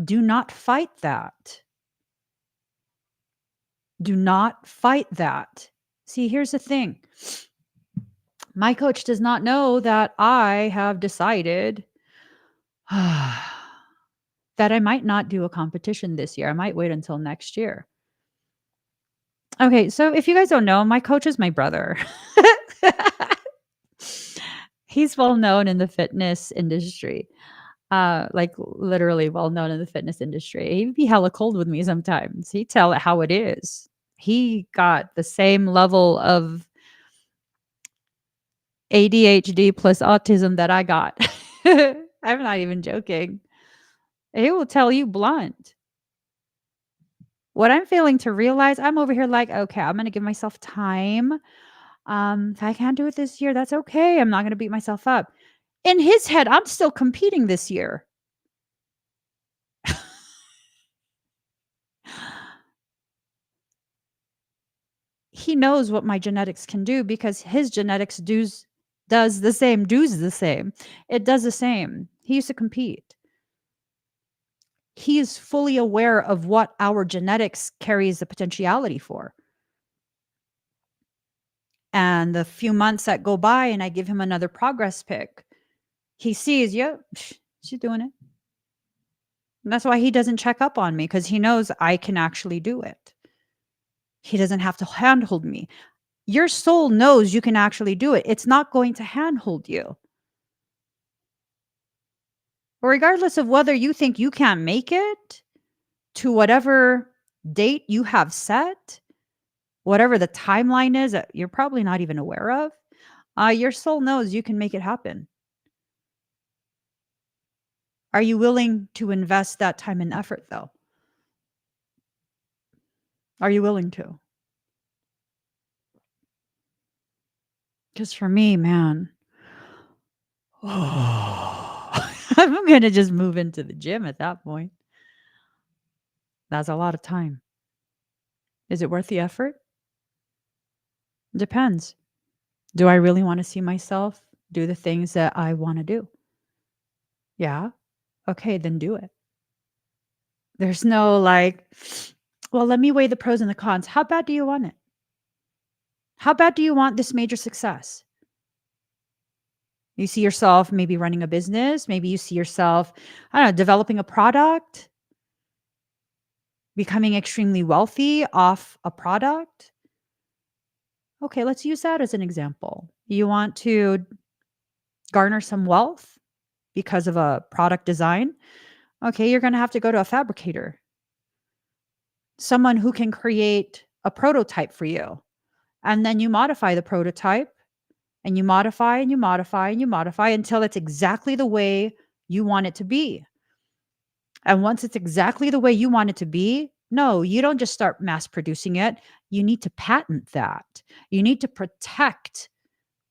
B: Do not fight that. Do not fight that. See, here's the thing. My coach does not know that I have decided that I might not do a competition this year. I might wait until next year. Okay, so if you guys don't know, my coach is my brother. He's well known in the fitness industry. Like literally well known in the fitness industry. He'd be hella cold with me sometimes. He'd tell it how it is. He got the same level of ADHD plus autism that I got. I'm not even joking. He will tell you blunt. What I'm failing to realize, I'm over here like, okay, I'm gonna give myself time. If I can't do it this year, that's okay. I'm not gonna beat myself up. In his head, I'm still competing this year. He knows what my genetics can do because his genetics does the same, does the same. It does the same. He used to compete. He is fully aware of what our genetics carries the potentiality for. And the few months that go by and I give him another progress pick, he sees, yep, she's doing it. And that's why he doesn't check up on me because he knows I can actually do it. He doesn't have to handhold me. Your soul knows you can actually do it. It's not going to handhold you. Regardless of whether you think you can't make it to whatever date you have set, whatever the timeline is that you're probably not even aware of, your soul knows you can make it happen. Are you willing to invest that time and effort, though? Are you willing to? Because for me, man, I'm going to just move into the gym at that point. That's a lot of time. Is it worth the effort? Depends. Do I really want to see myself do the things that I want to do? Yeah. Okay, then do it. There's no like, well, let me weigh the pros and the cons. How bad do you want it? How bad do you want this major success? You see yourself maybe running a business. Maybe you see yourself, I don't know, developing a product, becoming extremely wealthy off a product. Okay, let's use that as an example. You want to garner some wealth because of a product design. Okay, you're going to have to go to a fabricator, someone who can create a prototype for you. And then you modify the prototype and you modify and you modify and you modify until it's exactly the way you want it to be. And once it's exactly the way you want it to be, no, you don't just start mass producing it. You need to patent that. You need to protect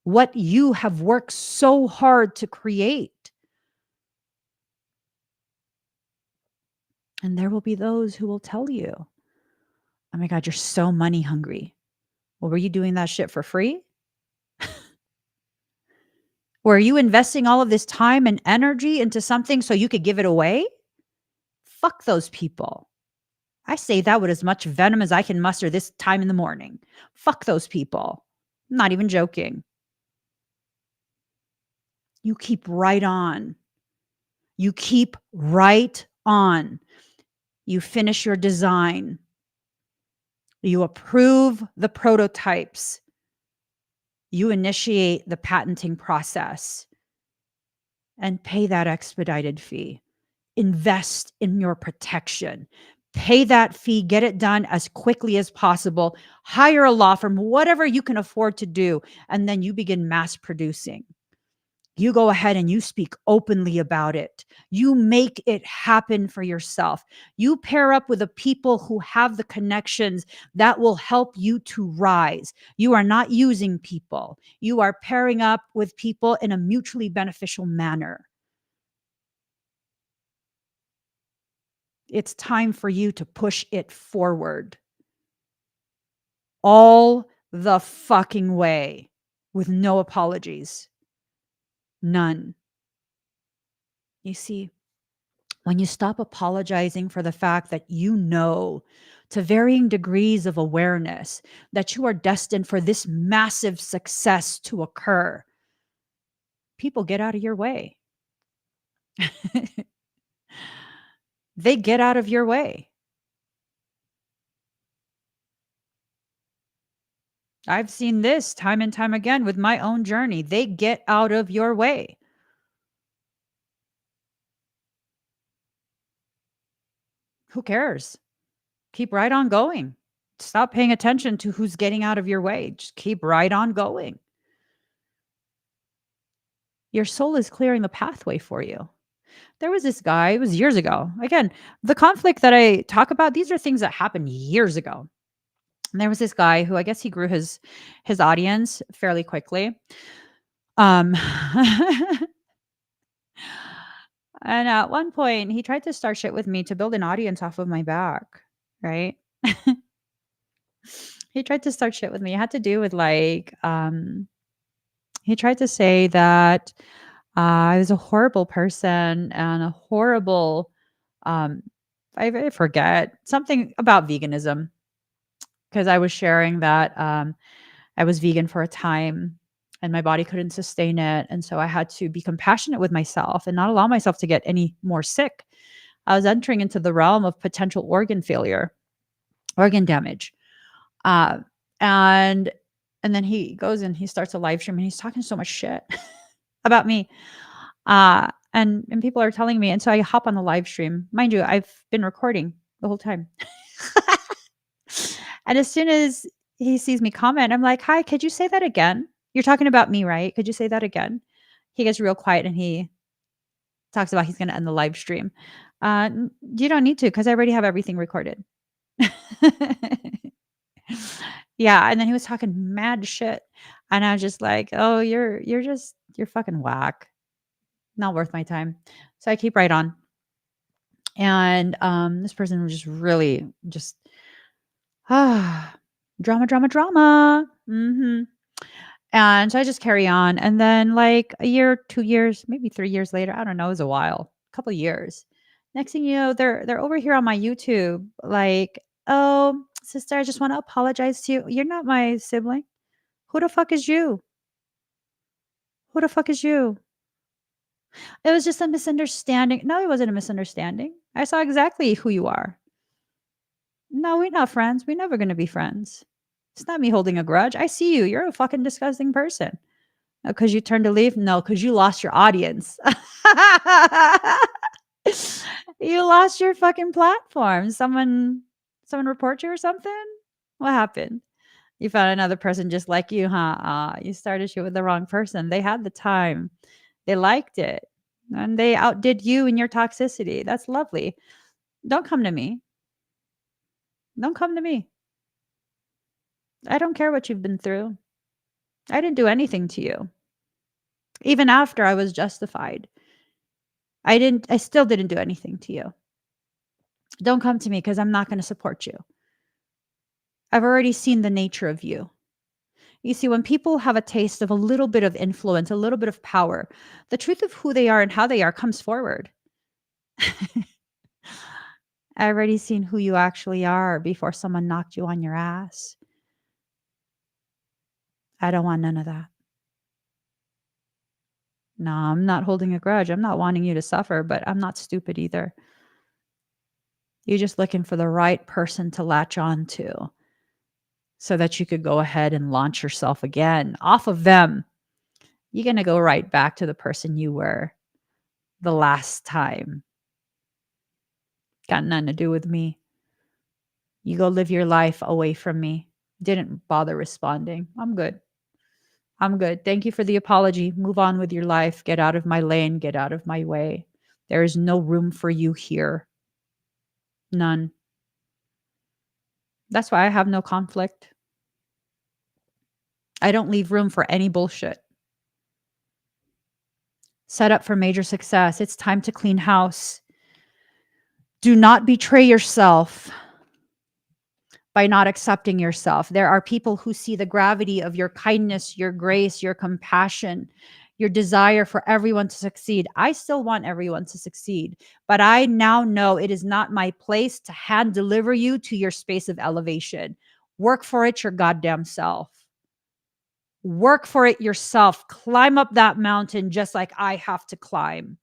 B: what you have worked so hard to create. And there will be those who will tell you, oh my God, you're so money hungry. Well, were you doing that shit for free? Were you investing all of this time and energy into something so you could give it away? Fuck those people. I say that with as much venom as I can muster this time in the morning. Fuck those people. I'm not even joking. You keep right on. You keep right on. You finish your design. You approve the prototypes. You initiate the patenting process and pay that expedited fee. Invest in your protection. Pay that fee, get it done as quickly as possible. Hire a law firm, whatever you can afford to do, and then you begin mass producing. You go ahead and you speak openly about it. You make it happen for yourself. You pair up with the people who have the connections that will help you to rise. You are not using people. You are pairing up with people in a mutually beneficial manner. It's time for you to push it forward all the fucking way with no apologies. None. You see, when you stop apologizing for the fact that you know to varying degrees of awareness that you are destined for this massive success to occur, people get out of your way. They get out of your way. I've seen this time and time again with my own journey. They get out of your way. Who cares? Keep right on going. Stop paying attention to who's getting out of your way. Just keep right on going. Your soul is clearing the pathway for you. There was this guy, it was years ago. Again, the conflict that I talk about, these are things that happened years ago. And there was this guy who I guess he grew his audience fairly quickly. Um and at one point he tried to start shit with me to build an audience off of my back, right? He tried to start shit with me. It had to do with like he tried to say that I was a horrible person and a horrible um I forget something about veganism because I was sharing that I was vegan for a time and my body couldn't sustain it. And so I had to be compassionate with myself and not allow myself to get any more sick. I was entering into the realm of potential organ failure, organ damage. Uh, and and then he goes and he starts a live stream and he's talking so much shit about me. And people are telling me, and so I hop on the live stream. Mind you, I've been recording the whole time. And as soon as he sees me comment, I'm like, "Hi, could you say that again? You're talking about me, right? Could you say that again?" He gets real quiet and he talks about he's going to end the live stream. You don't need to because I already have everything recorded. Yeah, and then he was talking mad shit, and I was just like, "Oh, you're fucking whack. Not worth my time." So I keep right on. And this person was just really just drama, drama, drama. And so I just carry on. And then like a year, 2 years, maybe 3 years later, I don't know, it was a while, a couple of years. Next thing you know, they're over here on my YouTube, like, oh, sister, I just want to apologize to you. You're not my sibling. Who the fuck is you? Who the fuck is you? It was just a misunderstanding. No, it wasn't a misunderstanding. I saw exactly who you are. No, we're not friends. We're never gonna be friends. It's not me holding a grudge. I see you. You're a fucking disgusting person. Because you turned to leave? No, because you lost your audience. You lost your fucking platform. Someone report you or something? What happened? You found another person just like you, huh? You started shit with the wrong person. They had the time. They liked it. And they outdid you in your toxicity. That's lovely. Don't come to me. Don't come to me. I don't care what you've been through. I didn't do anything to you. Even after I was justified, I still didn't do anything to you. Don't come to me because I'm not going to support you. I've already seen the nature of you. You see, when people have a taste of a little bit of influence, a little bit of power, the truth of who they are and how they are comes forward. I already seen who you actually are before someone knocked you on your ass. I don't want none of that. No, I'm not holding a grudge. I'm not wanting you to suffer, but I'm not stupid either. You're just looking for the right person to latch on to so that you could go ahead and launch yourself again off of them. You're going to go right back to the person you were the last time. Got nothing to do with me. You go live your life away from me. Didn't bother responding. I'm good. I'm good. Thank you for the apology. Move on with your life. Get out of my lane. Get out of my way. There is no room for you here. None. That's why I have no conflict. I don't leave room for any bullshit. Set up for major success. It's time to clean house. Do not betray yourself by not accepting yourself. There are people who see the gravity of your kindness, your grace, your compassion, your desire for everyone to succeed. I still want everyone to succeed, but I now know it is not my place to hand deliver you to your space of elevation. Work for it your goddamn self. Work for it yourself. Climb up that mountain just like I have to climb.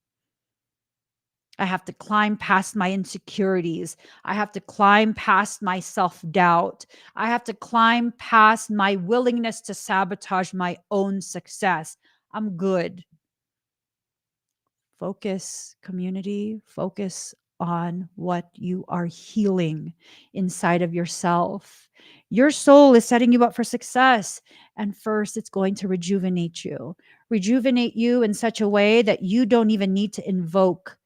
B: I have to climb past my insecurities. I have to climb past my self doubt. I have to climb past my willingness to sabotage my own success. I'm good. Focus, community, focus on what you are healing inside of yourself. Your soul is setting you up for success. And first, it's going to rejuvenate you in such a way that you don't even need to invoke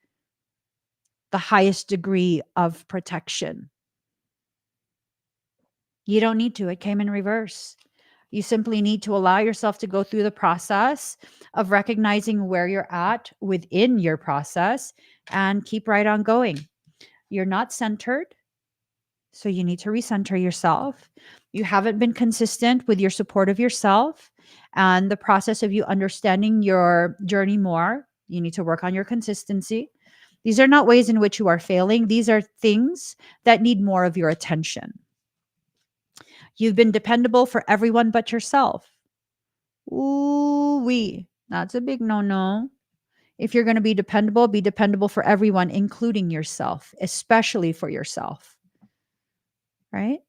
B: the highest degree of protection. You don't need to. It came in reverse. You simply need to allow yourself to go through the process of recognizing where you're at within your process and keep right on going. You're not centered, so you need to recenter yourself. You haven't been consistent with your support of yourself and the process of you understanding your journey more. You need to work on your consistency. These are not ways in which you are failing. These are things that need more of your attention. You've been dependable for everyone but yourself. Ooh, that's a big no no. If you're going to be dependable for everyone, including yourself, especially for yourself, right?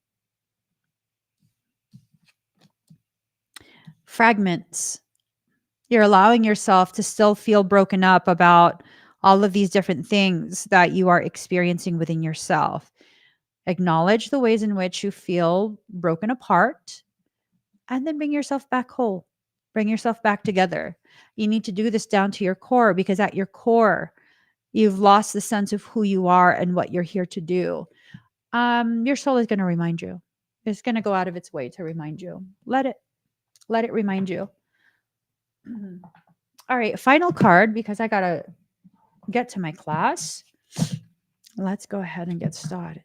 B: Fragments. You're allowing yourself to still feel broken up about all of these different things that you are experiencing within yourself. Acknowledge the ways in which you feel broken apart and then bring yourself back whole. Bring yourself back together. You need to do this down to your core because at your core, you've lost the sense of who you are and what you're here to do. Your soul is going to remind you. It's going to go out of its way to remind you. Let it remind you. All right, final card because I got to get to my class. Let's go ahead and get started.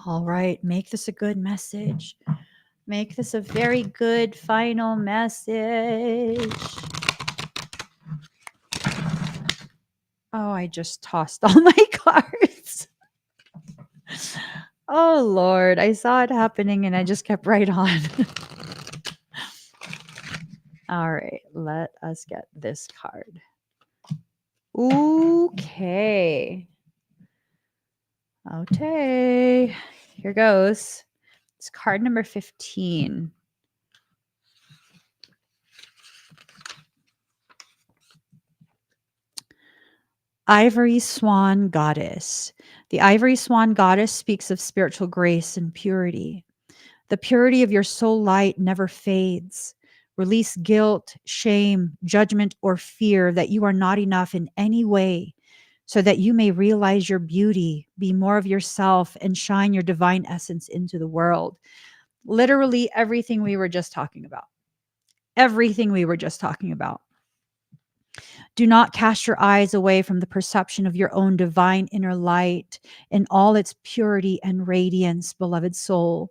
B: All right, make this a good message. Make this a very good final message. Oh, I just tossed all my cards. Oh, Lord. I saw it happening and I just kept right on. All right, let us get this card. Okay. Okay. Here goes. It's card number 15. Ivory Swan Goddess. The Ivory Swan Goddess speaks of spiritual grace and purity. The purity of your soul light never fades. Release guilt, shame, judgment, or fear that you are not enough in any way, so that you may realize your beauty, be more of yourself, and shine your divine essence into the world. Literally everything we were just talking about. Everything we were just talking about. Do not cast your eyes away from the perception of your own divine inner light in all its purity and radiance, beloved soul.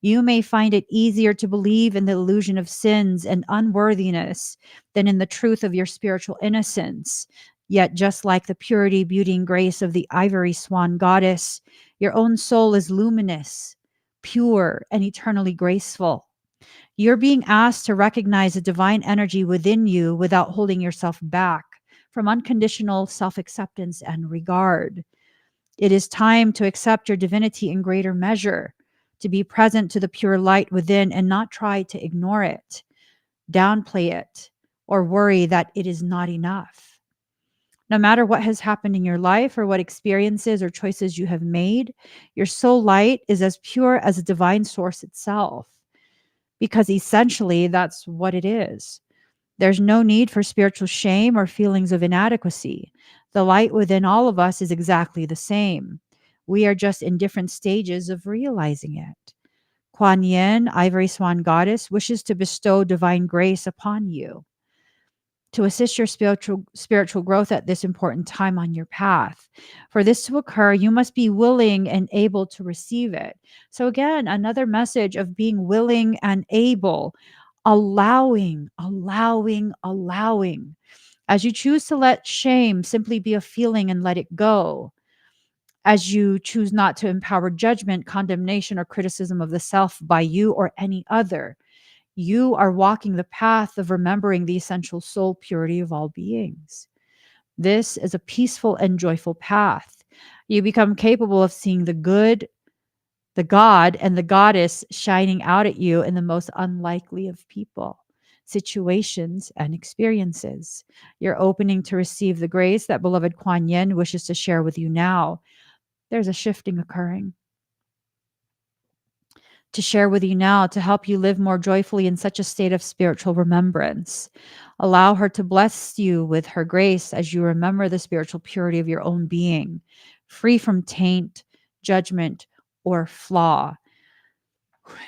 B: You may find it easier to believe in the illusion of sins and unworthiness than in the truth of your spiritual innocence. Yet, just like the purity, beauty, and grace of the ivory swan goddess, your own soul is luminous, pure, and eternally graceful. You're being asked to recognize the divine energy within you without holding yourself back from unconditional self acceptance and regard. It is time to accept your divinity in greater measure, to be present to the pure light within and not try to ignore it, downplay it, or worry that it is not enough. No matter what has happened in your life or what experiences or choices you have made, your soul light is as pure as the divine source itself, because essentially that's what it is. There's no need for spiritual shame or feelings of inadequacy. The light within all of us is exactly the same. We are just in different stages of realizing it. Kuan Yin, Ivory Swan Goddess, wishes to bestow divine grace upon you to assist your spiritual growth at this important time on your path. For this to occur, you must be willing and able to receive it. So again, another message of being willing and able, allowing. As you choose to let shame simply be a feeling and let it go, as you choose not to empower judgment, condemnation, or criticism of the self by you or any other, you are walking the path of remembering the essential soul purity of all beings. This is a peaceful and joyful path. You become capable of seeing the good, the God, and the goddess shining out at you in the most unlikely of people, situations, and experiences. You're opening to receive the grace that beloved Kuan Yin wishes to share with you now. There's a shifting occurring to share with you now to help you live more joyfully in such a state of spiritual remembrance. Allow her to bless you with her grace as you remember the spiritual purity of your own being, free from taint, judgment, or flaw.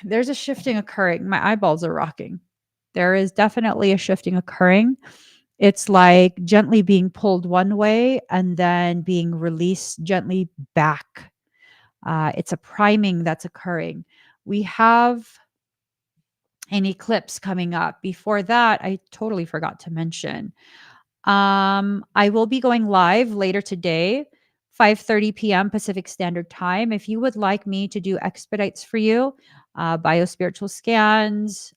B: There's a shifting occurring. My eyeballs are rocking. There is definitely a shifting occurring. It's like gently being pulled one way and then being released gently back. It's a priming that's occurring. We have an eclipse coming up. Before that, I totally forgot to mention. I will be going live later today, 5:30 p.m. Pacific Standard Time. If you would like me to do expedites for you, biospiritual scans,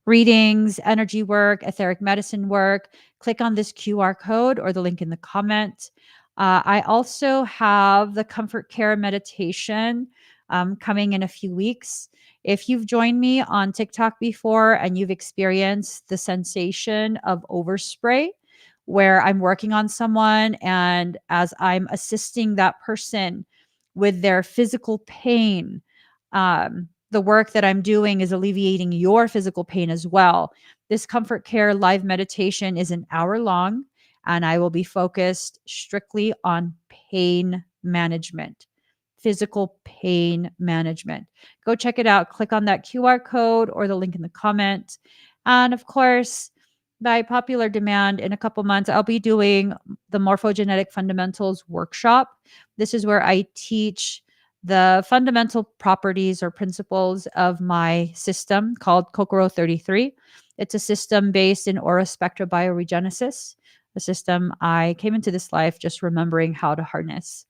B: readings, energy work, etheric medicine work, click on this QR code or the link in the comment. I also have the comfort care meditation coming in a few weeks. If you've joined me on TikTok before and you've experienced the sensation of overspray, where I'm working on someone and as I'm assisting that person with their physical pain, the work that I'm doing is alleviating your physical pain as well. This comfort care live meditation is an hour long. and I will be focused strictly on pain management, physical pain management. Go check it out. Click on that QR code or the link in the comment. And of course, by popular demand, in a couple months, I'll be doing the Morphogenetic Fundamentals workshop. This is where I teach the fundamental properties or principles of my system called Kokoro 33. It's a system based in aura spectra bioregenesis, a system I came into this life just remembering how to harness.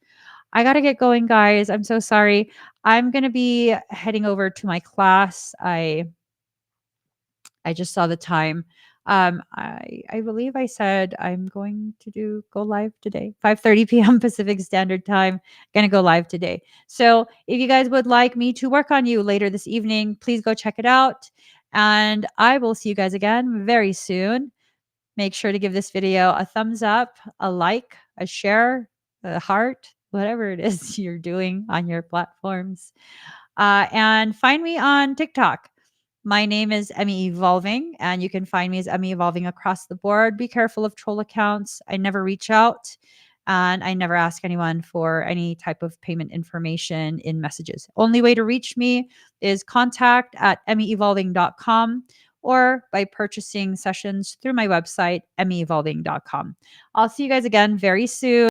B: I got to get going, guys. I'm so sorry. I'm going to be heading over to my class. I just saw the time. I believe I said I'm going to go live today, 5:30 p.m. Pacific Standard Time. Gonna go live today. So if you guys would like me to work on you later this evening, please go check it out. And I will see you guys again very soon. Make sure to give this video a thumbs up, a like, a share, a heart, whatever it is you're doing on your platforms. And find me on TikTok. My name is Emmy Evolving, and you can find me as Emmy Evolving across the board. Be careful of troll accounts. I never reach out and I never ask anyone for any type of payment information in messages. Only way to reach me is contact@emmyevolving.com or by purchasing sessions through my website, emmyevolving.com. I'll see you guys again very soon.